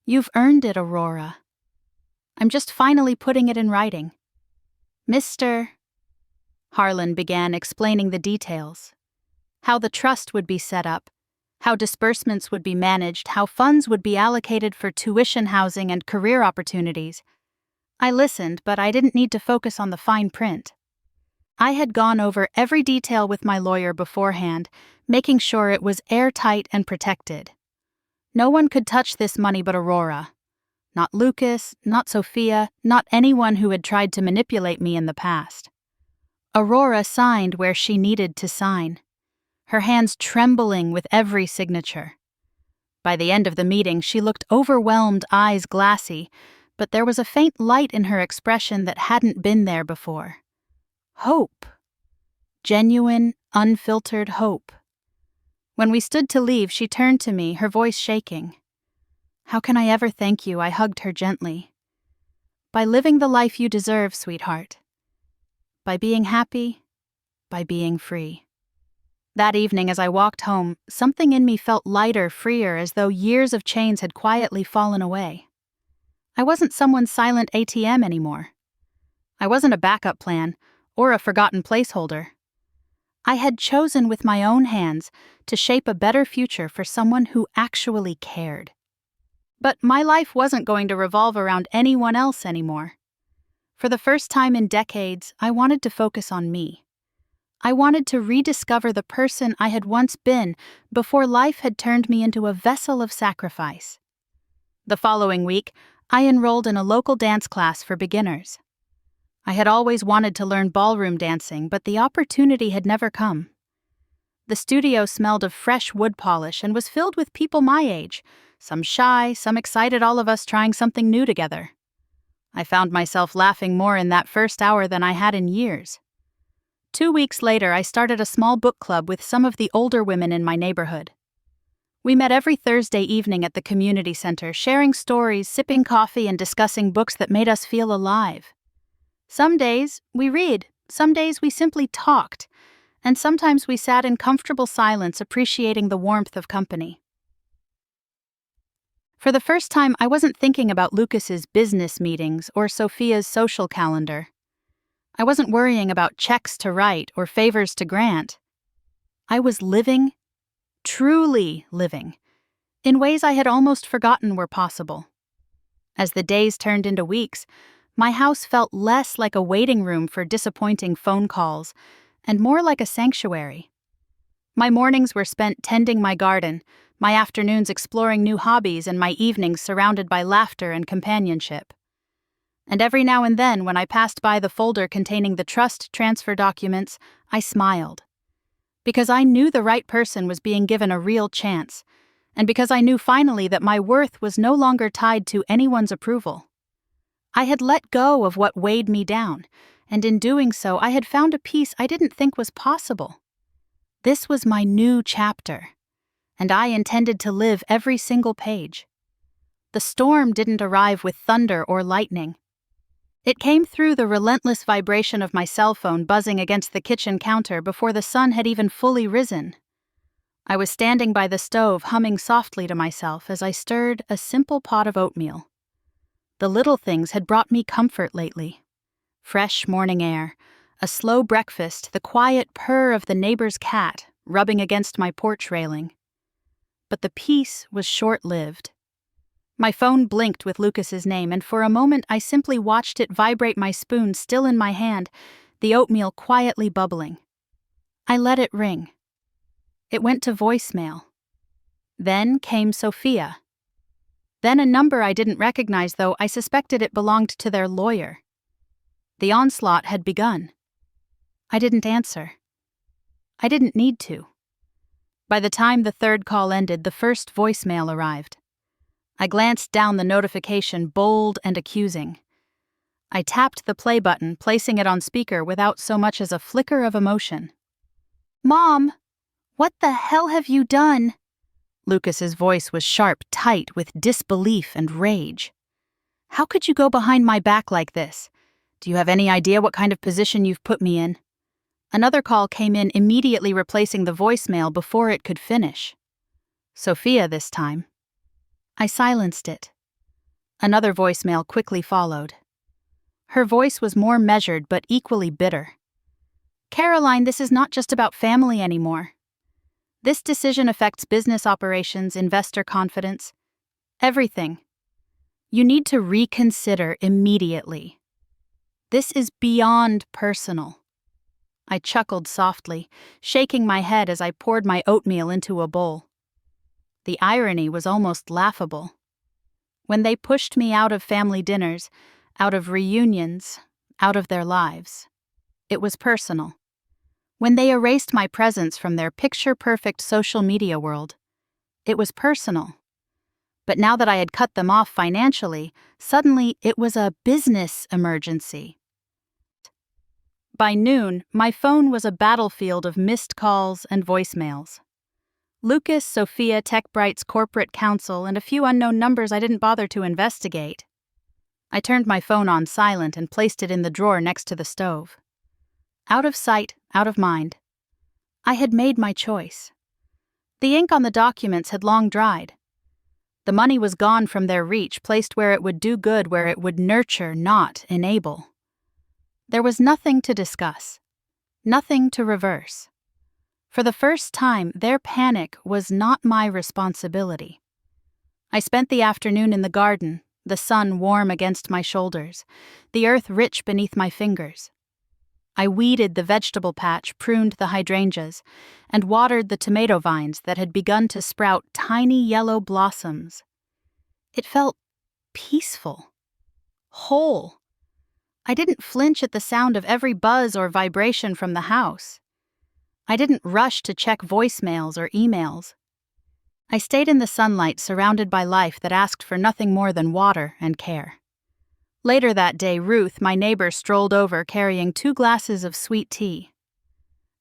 You've earned it, Aurora. I'm just finally putting it in writing. Mr. Harlan began explaining the details. How the trust would be set up, how disbursements would be managed, how funds would be allocated for tuition, housing, and career opportunities. I listened, but I didn't need to focus on the fine print. I had gone over every detail with my lawyer beforehand, making sure it was airtight and protected. No one could touch this money but Aurora. Not Lucas, not Sophia, not anyone who had tried to manipulate me in the past. Aurora signed where she needed to sign, her hands trembling with every signature. By the end of the meeting, she looked overwhelmed, eyes glassy, but there was a faint light in her expression that hadn't been there before. Hope. Genuine, unfiltered hope. When we stood to leave, she turned to me, her voice shaking. How can I ever thank you? I hugged her gently. By living the life you deserve, sweetheart. By being happy, by being free. That evening, as I walked home, something in me felt lighter, freer, as though years of chains had quietly fallen away. I wasn't someone's silent ATM anymore. I wasn't a backup plan or a forgotten placeholder. I had chosen with my own hands to shape a better future for someone who actually cared. But my life wasn't going to revolve around anyone else anymore. For the first time in decades, I wanted to focus on me. I wanted to rediscover the person I had once been before life had turned me into a vessel of sacrifice. The following week, I enrolled in a local dance class for beginners. I had always wanted to learn ballroom dancing, but the opportunity had never come. The studio smelled of fresh wood polish and was filled with people my age, some shy, some excited, all of us trying something new together. I found myself laughing more in that first hour than I had in years. 2 weeks later, I started a small book club with some of the older women in my neighborhood. We met every Thursday evening at the community center, sharing stories, sipping coffee, and discussing books that made us feel alive. Some days we read, some days we simply talked, and sometimes we sat in comfortable silence appreciating the warmth of company. For the first time, I wasn't thinking about Lucas's business meetings or Sophia's social calendar. I wasn't worrying about checks to write or favors to grant. I was living, truly living, in ways I had almost forgotten were possible. As the days turned into weeks, my house felt less like a waiting room for disappointing phone calls and more like a sanctuary. My mornings were spent tending my garden, my afternoons exploring new hobbies, and my evenings surrounded by laughter and companionship. And every now and then, when I passed by the folder containing the trust transfer documents, I smiled. Because I knew the right person was being given a real chance, and because I knew finally that my worth was no longer tied to anyone's approval. I had let go of what weighed me down, and in doing so, I had found a peace I didn't think was possible. This was my new chapter, and I intended to live every single page. The storm didn't arrive with thunder or lightning. It came through the relentless vibration of my cell phone buzzing against the kitchen counter before the sun had even fully risen. I was standing by the stove, humming softly to myself as I stirred a simple pot of oatmeal. The little things had brought me comfort lately. Fresh morning air, a slow breakfast, the quiet purr of the neighbor's cat rubbing against my porch railing. But the peace was short-lived. My phone blinked with Lucas's name, and for a moment I simply watched it vibrate, my spoon still in my hand, the oatmeal quietly bubbling. I let it ring. It went to voicemail. Then came Sophia. Then a number I didn't recognize, though I suspected it belonged to their lawyer. The onslaught had begun. I didn't answer. I didn't need to. By the time the third call ended, the first voicemail arrived. I glanced down the notification, bold and accusing. I tapped the play button, placing it on speaker without so much as a flicker of emotion. "Mom, what the hell have you done?" Lucas's voice was sharp, tight, with disbelief and rage. "How could you go behind my back like this? Do you have any idea what kind of position you've put me in?" Another call came in, immediately replacing the voicemail before it could finish. Sophia this time. I silenced it. Another voicemail quickly followed. Her voice was more measured but equally bitter. "Caroline, this is not just about family anymore. This decision affects business operations, investor confidence, everything. You need to reconsider immediately. This is beyond personal." I chuckled softly, shaking my head as I poured my oatmeal into a bowl. The irony was almost laughable. When they pushed me out of family dinners, out of reunions, out of their lives, it was personal. When they erased my presence from their picture-perfect social media world, it was personal. But now that I had cut them off financially, suddenly it was a business emergency. By noon, my phone was a battlefield of missed calls and voicemails. Lucas, Sophia, TechBright's corporate counsel, and a few unknown numbers I didn't bother to investigate. I turned my phone on silent and placed it in the drawer next to the stove. Out of sight, out of mind. I had made my choice. The ink on the documents had long dried. The money was gone from their reach, placed where it would do good, where it would nurture, not enable. There was nothing to discuss, nothing to reverse. For the first time, their panic was not my responsibility. I spent the afternoon in the garden, the sun warm against my shoulders, the earth rich beneath my fingers. I weeded the vegetable patch, pruned the hydrangeas, and watered the tomato vines that had begun to sprout tiny yellow blossoms. It felt peaceful, whole. I didn't flinch at the sound of every buzz or vibration from the house. I didn't rush to check voicemails or emails. I stayed in the sunlight, surrounded by life that asked for nothing more than water and care. Later that day, Ruth, my neighbor, strolled over carrying 2 glasses of sweet tea.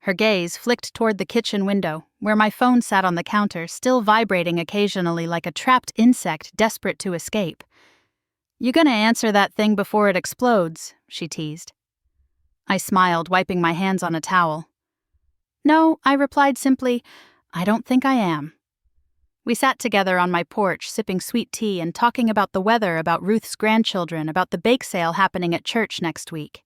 Her gaze flicked toward the kitchen window, where my phone sat on the counter, still vibrating occasionally like a trapped insect desperate to escape. "You gonna answer that thing before it explodes?" she teased. I smiled, wiping my hands on a towel. "No," I replied simply, "I don't think I am." We sat together on my porch, sipping sweet tea and talking about the weather, about Ruth's grandchildren, about the bake sale happening at church next week.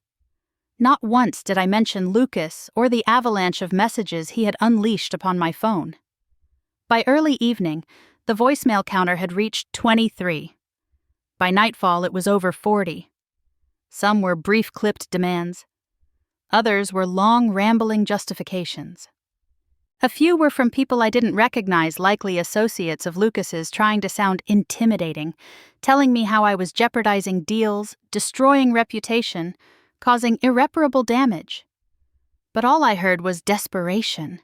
Not once did I mention Lucas or the avalanche of messages he had unleashed upon my phone. By early evening, the voicemail counter had reached 23. By nightfall, it was over 40. Some were brief, clipped demands. Others were long, rambling justifications. A few were from people I didn't recognize, likely associates of Lucas's, trying to sound intimidating, telling me how I was jeopardizing deals, destroying reputation, causing irreparable damage. But all I heard was desperation.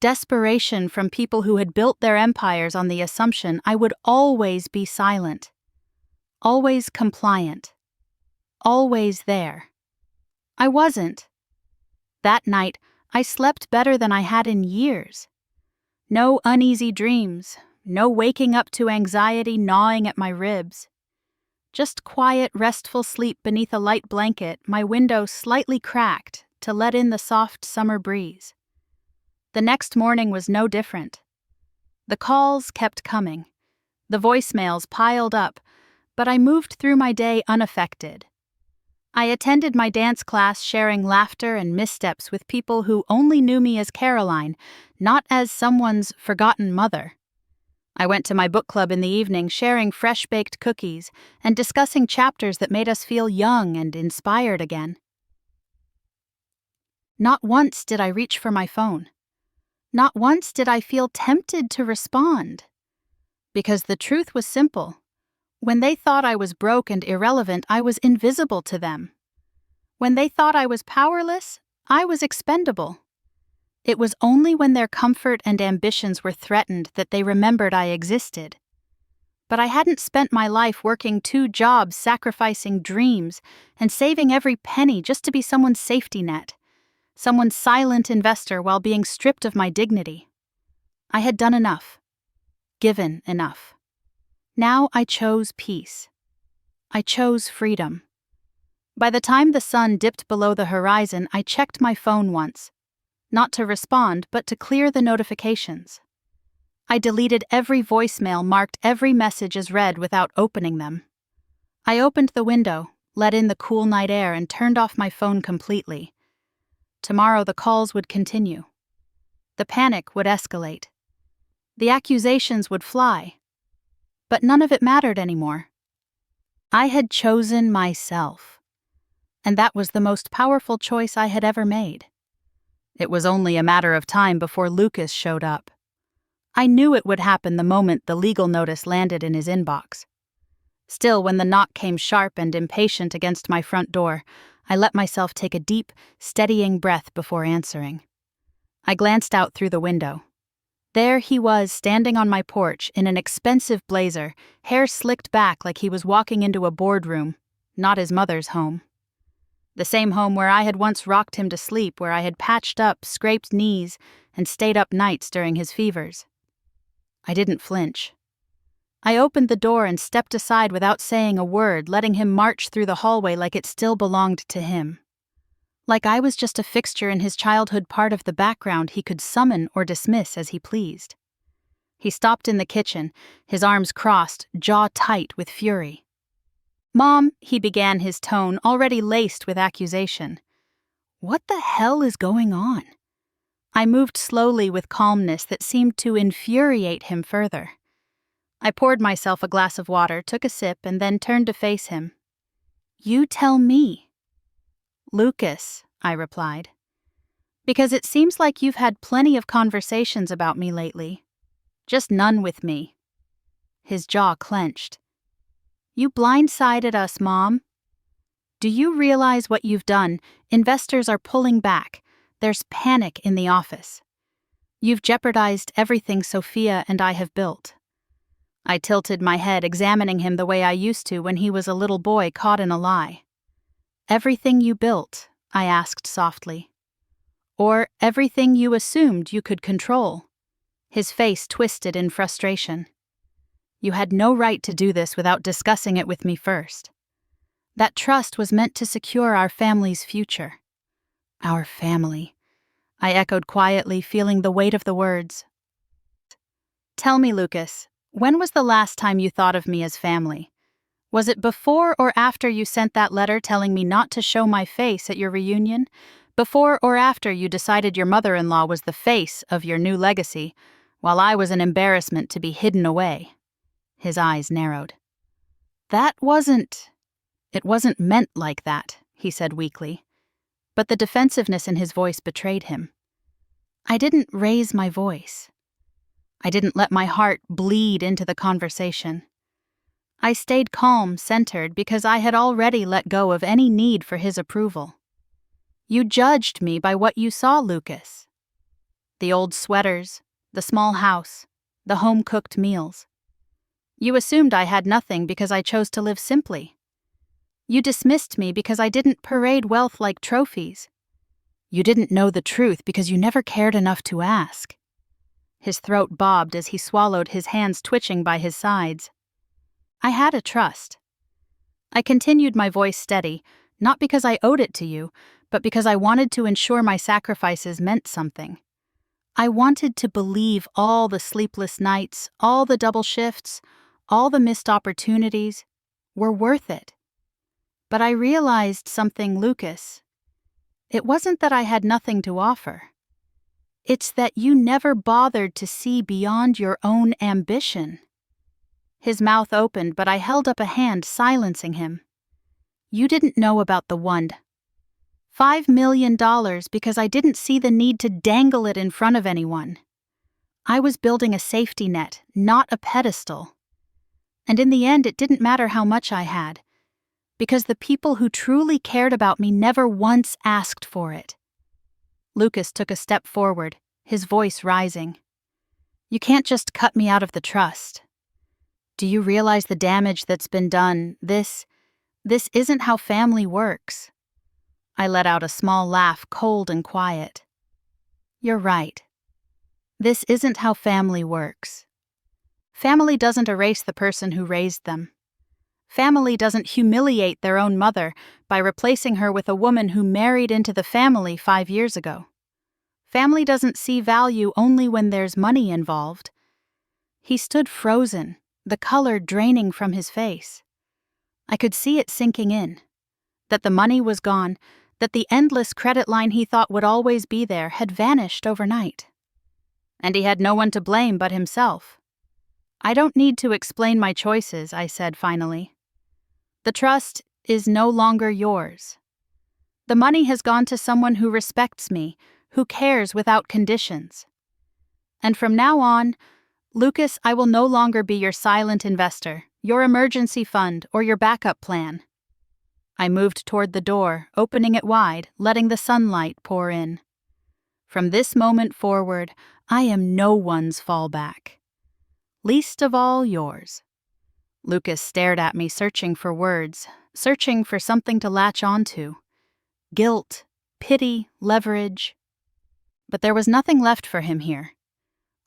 Desperation from people who had built their empires on the assumption I would always be silent, always compliant, always there. I wasn't. That night, I slept better than I had in years. No uneasy dreams, no waking up to anxiety gnawing at my ribs. Just quiet, restful sleep beneath a light blanket, my window slightly cracked to let in the soft summer breeze. The next morning was no different. The calls kept coming. The voicemails piled up, but I moved through my day unaffected. I attended my dance class, sharing laughter and missteps with people who only knew me as Caroline, not as someone's forgotten mother. I went to my book club in the evening, sharing fresh-baked cookies and discussing chapters that made us feel young and inspired again. Not once did I reach for my phone. Not once did I feel tempted to respond. Because the truth was simple. When they thought I was broke and irrelevant, I was invisible to them. When they thought I was powerless, I was expendable. It was only when their comfort and ambitions were threatened that they remembered I existed. But I hadn't spent my life working 2 jobs, sacrificing dreams, and saving every penny just to be someone's safety net, someone's silent investor while being stripped of my dignity. I had done enough, given enough. Now I chose peace. I chose freedom. By the time the sun dipped below the horizon, I checked my phone once, not to respond, but to clear the notifications. I deleted every voicemail, marked every message as read without opening them. I opened the window, let in the cool night air, and turned off my phone completely. Tomorrow the calls would continue. The panic would escalate. The accusations would fly. But none of it mattered anymore. I had chosen myself. And that was the most powerful choice I had ever made. It was only a matter of time before Lucas showed up. I knew it would happen the moment the legal notice landed in his inbox. Still, when the knock came sharp and impatient against my front door, I let myself take a deep, steadying breath before answering. I glanced out through the window. There he was, standing on my porch in an expensive blazer, hair slicked back like he was walking into a boardroom, not his mother's home. The same home where I had once rocked him to sleep, where I had patched up, scraped knees, and stayed up nights during his fevers. I didn't flinch. I opened the door and stepped aside without saying a word, letting him march through the hallway like it still belonged to him. Like I was just a fixture in his childhood, part of the background he could summon or dismiss as he pleased. He stopped in the kitchen, his arms crossed, jaw tight with fury. "Mom," he began, his tone already laced with accusation. "What the hell is going on?" I moved slowly with calmness that seemed to infuriate him further. I poured myself a glass of water, took a sip, and then turned to face him. "You tell me." "Lucas," I replied. "Because it seems like you've had plenty of conversations about me lately. Just none with me." His jaw clenched. "You blindsided us, Mom. Do you realize what you've done? Investors are pulling back. There's panic in the office. You've jeopardized everything Sophia and I have built." I tilted my head, examining him the way I used to when he was a little boy caught in a lie. "Everything you built?" I asked softly. "Or everything you assumed you could control?" His face twisted in frustration. "You had no right to do this without discussing it with me first. That trust was meant to secure our family's future." "Our family," I echoed quietly, feeling the weight of the words. "Tell me, Lucas, when was the last time you thought of me as family? Was it before or after you sent that letter telling me not to show my face at your reunion? Before or after you decided your mother-in-law was the face of your new legacy, while I was an embarrassment to be hidden away?" His eyes narrowed. It wasn't meant like that," he said weakly. But the defensiveness in his voice betrayed him. I didn't raise my voice. I didn't let my heart bleed into the conversation. I stayed calm, centered, because I had already let go of any need for his approval. "You judged me by what you saw, Lucas. The old sweaters, the small house, the home-cooked meals. You assumed I had nothing because I chose to live simply. You dismissed me because I didn't parade wealth like trophies. You didn't know the truth because you never cared enough to ask." His throat bobbed as he swallowed, his hands twitching by his sides. "I had a trust." I continued, my voice steady, not because I owed it to you, but because I wanted to ensure my sacrifices meant something. I wanted to believe all the sleepless nights, all the double shifts, all the missed opportunities were worth it. But I realized something, Lucas. It wasn't that I had nothing to offer. It's that you never bothered to see beyond your own ambition. His mouth opened, but I held up a hand, silencing him. "You didn't know about the $5 million because I didn't see the need to dangle it in front of anyone. I was building a safety net, not a pedestal. And in the end, it didn't matter how much I had. Because the people who truly cared about me never once asked for it. Lucas took a step forward, his voice rising. You can't just cut me out of the trust. Do you realize the damage that's been done? This isn't how family works. I let out a small laugh, cold and quiet. You're right. This isn't how family works. Family doesn't erase the person who raised them. Family doesn't humiliate their own mother by replacing her with a woman who married into the family 5 years ago. Family doesn't see value only when there's money involved. He stood frozen, the color draining from his face. I could see it sinking in. That the money was gone, that the endless credit line he thought would always be there had vanished overnight. And he had no one to blame but himself. I don't need to explain my choices, I said finally. The trust is no longer yours. The money has gone to someone who respects me, who cares without conditions. And from now on, Lucas, I will no longer be your silent investor, your emergency fund, or your backup plan. I moved toward the door, opening it wide, letting the sunlight pour in. From this moment forward, I am no one's fallback. Least of all yours. Lucas stared at me, searching for words, searching for something to latch onto. Guilt, pity, leverage. But there was nothing left for him here.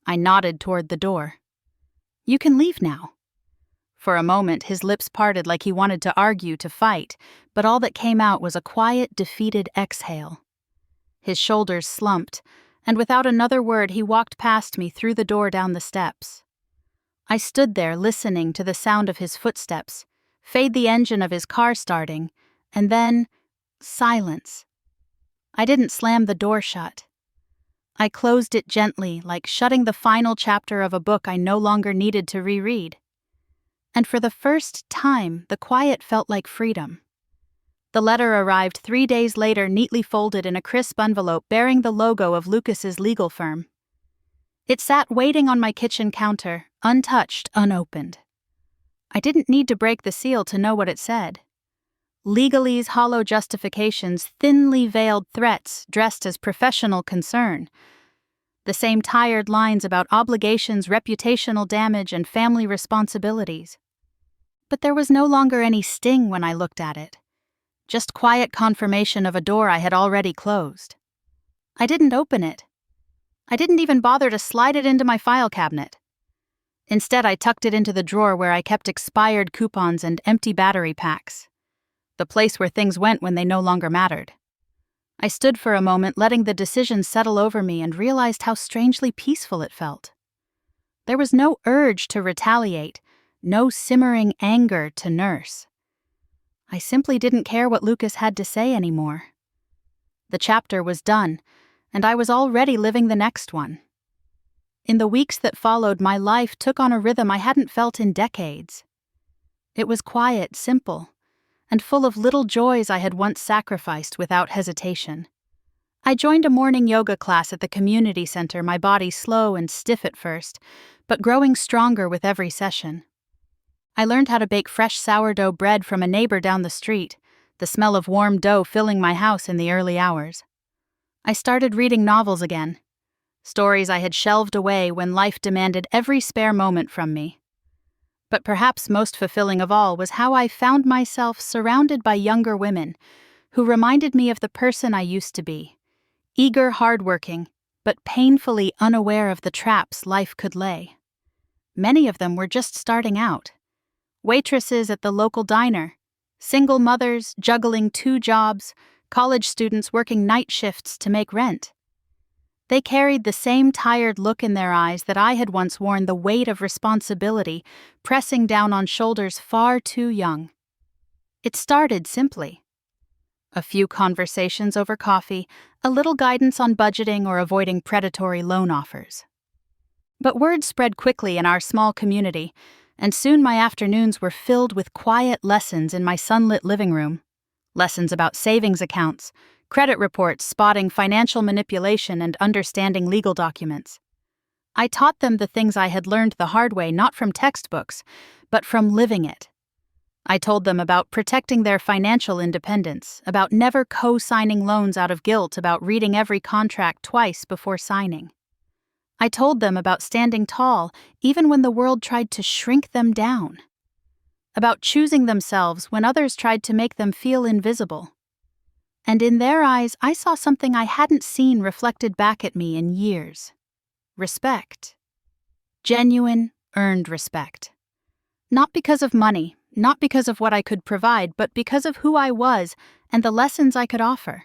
I nodded toward the door. You can leave now. For a moment, his lips parted like he wanted to argue, to fight, but all that came out was a quiet, defeated exhale. His shoulders slumped, and without another word he walked past me through the door down the steps. I stood there listening to the sound of his footsteps, fade the engine of his car starting, and then silence. I didn't slam the door shut. I closed it gently, like shutting the final chapter of a book I no longer needed to reread. And for the first time, the quiet felt like freedom. The letter arrived 3 days later, neatly folded in a crisp envelope bearing the logo of Lucas's legal firm. It sat waiting on my kitchen counter, untouched, unopened. I didn't need to break the seal to know what it said. Legalese hollow justifications, thinly veiled threats dressed as professional concern. The same tired lines about obligations, reputational damage, and family responsibilities. But there was no longer any sting when I looked at it. Just quiet confirmation of a door I had already closed. I didn't open it. I didn't even bother to slide it into my file cabinet. Instead, I tucked it into the drawer where I kept expired coupons and empty battery packs. The place where things went when they no longer mattered. I stood for a moment, letting the decision settle over me, and realized how strangely peaceful it felt. There was no urge to retaliate, no simmering anger to nurse. I simply didn't care what Lucas had to say anymore. The chapter was done, and I was already living the next one. In the weeks that followed, my life took on a rhythm I hadn't felt in decades. It was quiet, simple, and full of little joys I had once sacrificed without hesitation. I joined a morning yoga class at the community center, my body slow and stiff at first, but growing stronger with every session. I learned how to bake fresh sourdough bread from a neighbor down the street, the smell of warm dough filling my house in the early hours. I started reading novels again, stories I had shelved away when life demanded every spare moment from me. But perhaps most fulfilling of all was how I found myself surrounded by younger women who reminded me of the person I used to be, eager, hardworking, but painfully unaware of the traps life could lay. Many of them were just starting out. Waitresses at the local diner, single mothers juggling 2 jobs, college students working night shifts to make rent. They carried the same tired look in their eyes that I had once worn, the weight of responsibility pressing down on shoulders far too young. It started simply. A few conversations over coffee, a little guidance on budgeting or avoiding predatory loan offers. But word spread quickly in our small community, and soon my afternoons were filled with quiet lessons in my sunlit living room. Lessons about savings accounts, credit reports, spotting financial manipulation, and understanding legal documents. I taught them the things I had learned the hard way, not from textbooks, but from living it. I told them about protecting their financial independence, about never co-signing loans out of guilt, about reading every contract twice before signing. I told them about standing tall even when the world tried to shrink them down, about choosing themselves when others tried to make them feel invisible. And in their eyes, I saw something I hadn't seen reflected back at me in years. Respect. Genuine, earned respect. Not because of money, not because of what I could provide, but because of who I was and the lessons I could offer.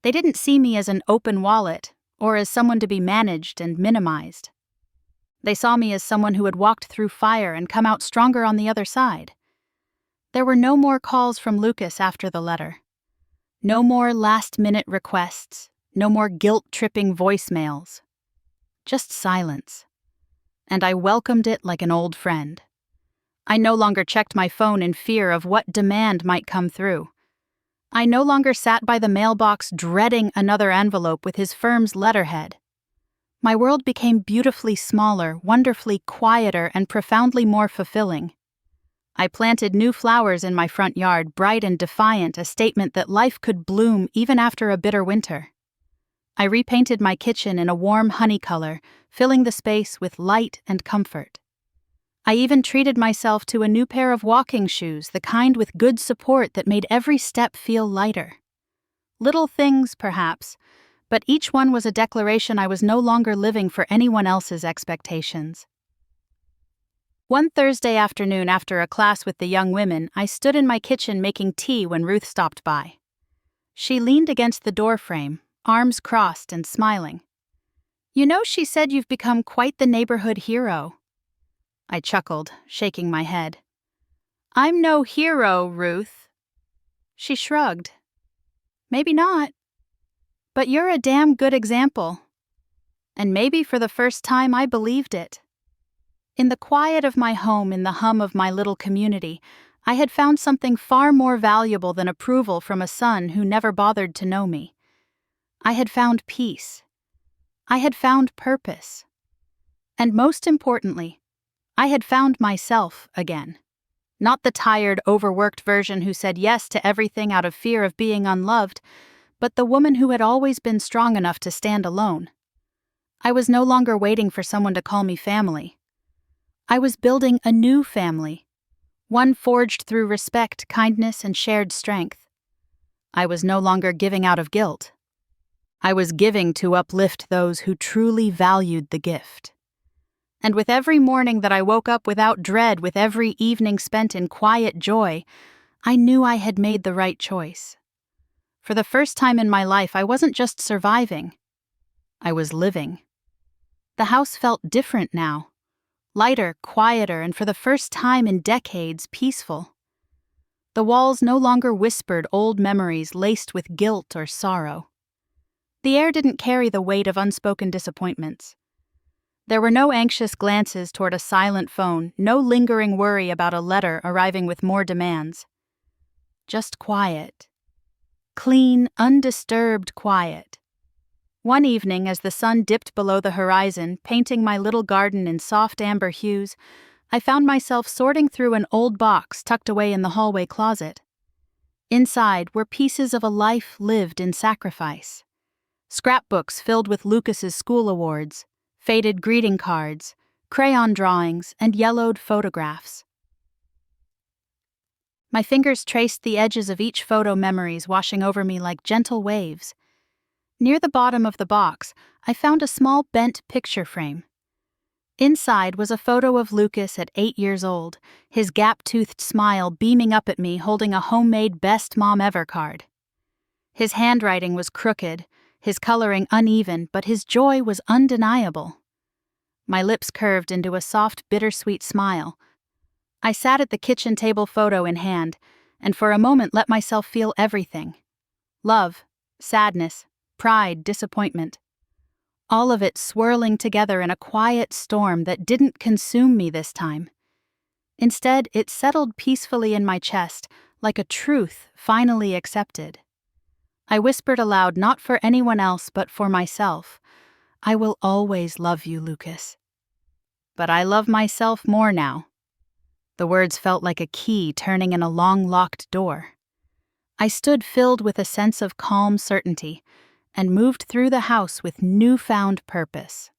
They didn't see me as an open wallet or as someone to be managed and minimized. They saw me as someone who had walked through fire and come out stronger on the other side. There were no more calls from Lucas after the letter. No more last-minute requests, no more guilt-tripping voicemails. Just silence. And I welcomed it like an old friend. I no longer checked my phone in fear of what demand might come through. I no longer sat by the mailbox dreading another envelope with his firm's letterhead. My world became beautifully smaller, wonderfully quieter, and profoundly more fulfilling. I planted new flowers in my front yard, bright and defiant, a statement that life could bloom even after a bitter winter. I repainted my kitchen in a warm honey color, filling the space with light and comfort. I even treated myself to a new pair of walking shoes, the kind with good support that made every step feel lighter. Little things, perhaps, but each one was a declaration I was no longer living for anyone else's expectations. One Thursday afternoon after a class with the young women, I stood in my kitchen making tea when Ruth stopped by. She leaned against the doorframe, arms crossed and smiling. "You know, she said you've become quite the neighborhood hero." I chuckled, shaking my head. "I'm no hero, Ruth." She shrugged. "Maybe not. But you're a damn good example." And maybe for the first time I believed it. In the quiet of my home, in the hum of my little community, I had found something far more valuable than approval from a son who never bothered to know me. I had found peace. I had found purpose. And most importantly, I had found myself again. Not the tired, overworked version who said yes to everything out of fear of being unloved, but the woman who had always been strong enough to stand alone. I was no longer waiting for someone to call me family. I was building a new family, one forged through respect, kindness, and shared strength. I was no longer giving out of guilt. I was giving to uplift those who truly valued the gift. And with every morning that I woke up without dread, with every evening spent in quiet joy, I knew I had made the right choice. For the first time in my life, I wasn't just surviving. I was living. The house felt different now. Lighter, quieter, and for the first time in decades, peaceful. The walls no longer whispered old memories laced with guilt or sorrow. The air didn't carry the weight of unspoken disappointments. There were no anxious glances toward a silent phone, no lingering worry about a letter arriving with more demands. Just quiet. Clean, undisturbed quiet. One evening, as the sun dipped below the horizon, painting my little garden in soft amber hues, I found myself sorting through an old box tucked away in the hallway closet. Inside were pieces of a life lived in sacrifice. Scrapbooks filled with Lucas's school awards, faded greeting cards, crayon drawings, and yellowed photographs. My fingers traced the edges of each photo, memories washing over me like gentle waves. Near the bottom of the box, I found a small bent picture frame. Inside was a photo of Lucas at 8 years old, his gap-toothed smile beaming up at me holding a homemade Best Mom Ever card. His handwriting was crooked, his coloring uneven, but his joy was undeniable. My lips curved into a soft, bittersweet smile. I sat at the kitchen table, photo in hand, and for a moment let myself feel everything. Love, sadness, pride, disappointment. All of it swirling together in a quiet storm that didn't consume me this time. Instead, it settled peacefully in my chest, like a truth finally accepted. I whispered aloud, not for anyone else but for myself, "I will always love you, Lucas." But I love myself more now. The words felt like a key turning in a long-locked door. I stood filled with a sense of calm certainty and moved through the house with newfound purpose.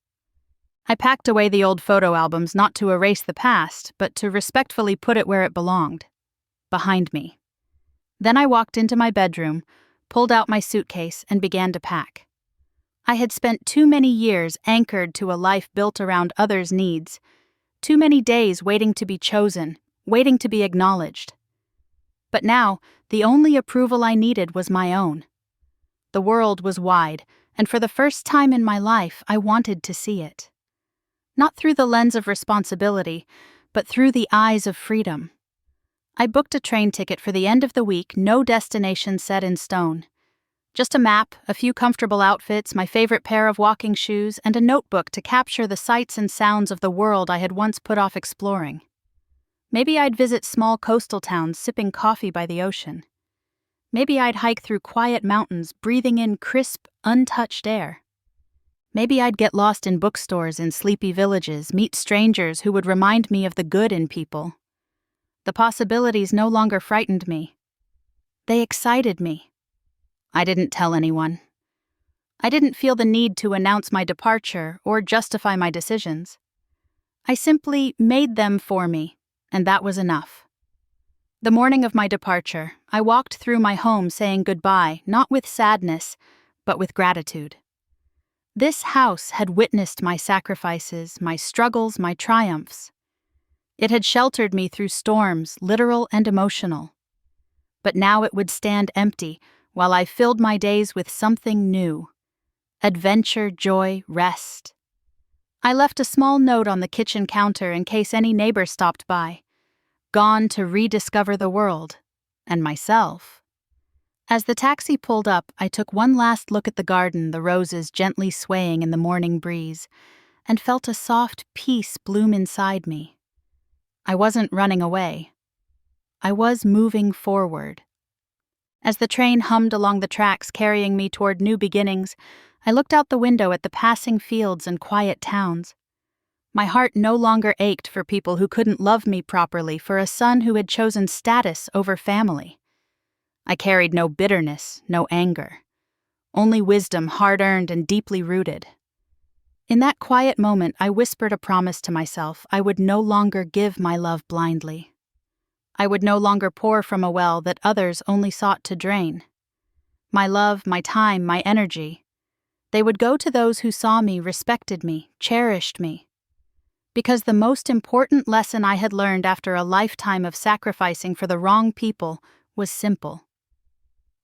I packed away the old photo albums not to erase the past, but to respectfully put it where it belonged, behind me. Then I walked into my bedroom, pulled out my suitcase, and began to pack. I had spent too many years anchored to a life built around others' needs, too many days waiting to be chosen, waiting to be acknowledged. But now, the only approval I needed was my own. The world was wide, and for the first time in my life, I wanted to see it. Not through the lens of responsibility, but through the eyes of freedom. I booked a train ticket for the end of the week, no destination set in stone. Just a map, a few comfortable outfits, my favorite pair of walking shoes, and a notebook to capture the sights and sounds of the world I had once put off exploring. Maybe I'd visit small coastal towns sipping coffee by the ocean. Maybe I'd hike through quiet mountains, breathing in crisp, untouched air. Maybe I'd get lost in bookstores in sleepy villages, meet strangers who would remind me of the good in people. The possibilities no longer frightened me. They excited me. I didn't tell anyone. I didn't feel the need to announce my departure or justify my decisions. I simply made them for me, and that was enough. The morning of my departure, I walked through my home saying goodbye, not with sadness, but with gratitude. This house had witnessed my sacrifices, my struggles, my triumphs. It had sheltered me through storms, literal and emotional. But now it would stand empty while I filled my days with something new: adventure, joy, rest. I left a small note on the kitchen counter in case any neighbor stopped by, gone to rediscover the world, and myself. As the taxi pulled up, I took one last look at the garden, the roses gently swaying in the morning breeze, and felt a soft peace bloom inside me. I wasn't running away. I was moving forward. As the train hummed along the tracks carrying me toward new beginnings, I looked out the window at the passing fields and quiet towns. My heart no longer ached for people who couldn't love me properly, for a son who had chosen status over family. I carried no bitterness, no anger, only wisdom hard-earned and deeply rooted. In that quiet moment, I whispered a promise to myself: I would no longer give my love blindly. I would no longer pour from a well that others only sought to drain. My love, my time, my energy, they would go to those who saw me, respected me, cherished me. Because the most important lesson I had learned after a lifetime of sacrificing for the wrong people was simple.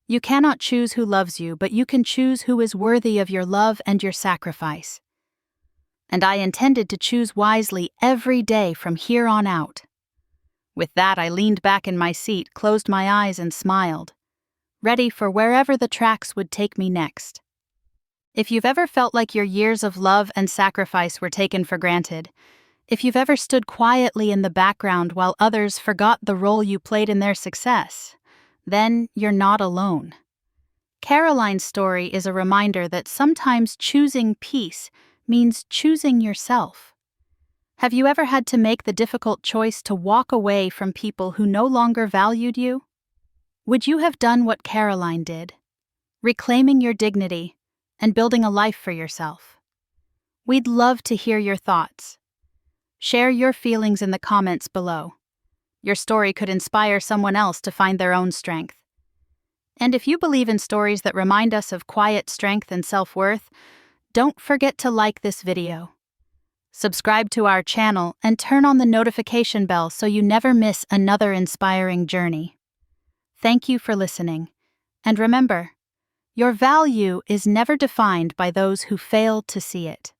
You cannot choose who loves you, but you can choose who is worthy of your love and your sacrifice. And I intended to choose wisely every day from here on out. With that, I leaned back in my seat, closed my eyes, and smiled, ready for wherever the tracks would take me next. If you've ever felt like your years of love and sacrifice were taken for granted, if you've ever stood quietly in the background while others forgot the role you played in their success, then you're not alone. Caroline's story is a reminder that sometimes choosing peace means choosing yourself. Have you ever had to make the difficult choice to walk away from people who no longer valued you? Would you have done what Caroline did, reclaiming your dignity and building a life for yourself? We'd love to hear your thoughts. Share your feelings in the comments below. Your story could inspire someone else to find their own strength. And if you believe in stories that remind us of quiet strength and self-worth, don't forget to like this video. Subscribe to our channel and turn on the notification bell so you never miss another inspiring journey. Thank you for listening. And remember, your value is never defined by those who fail to see it.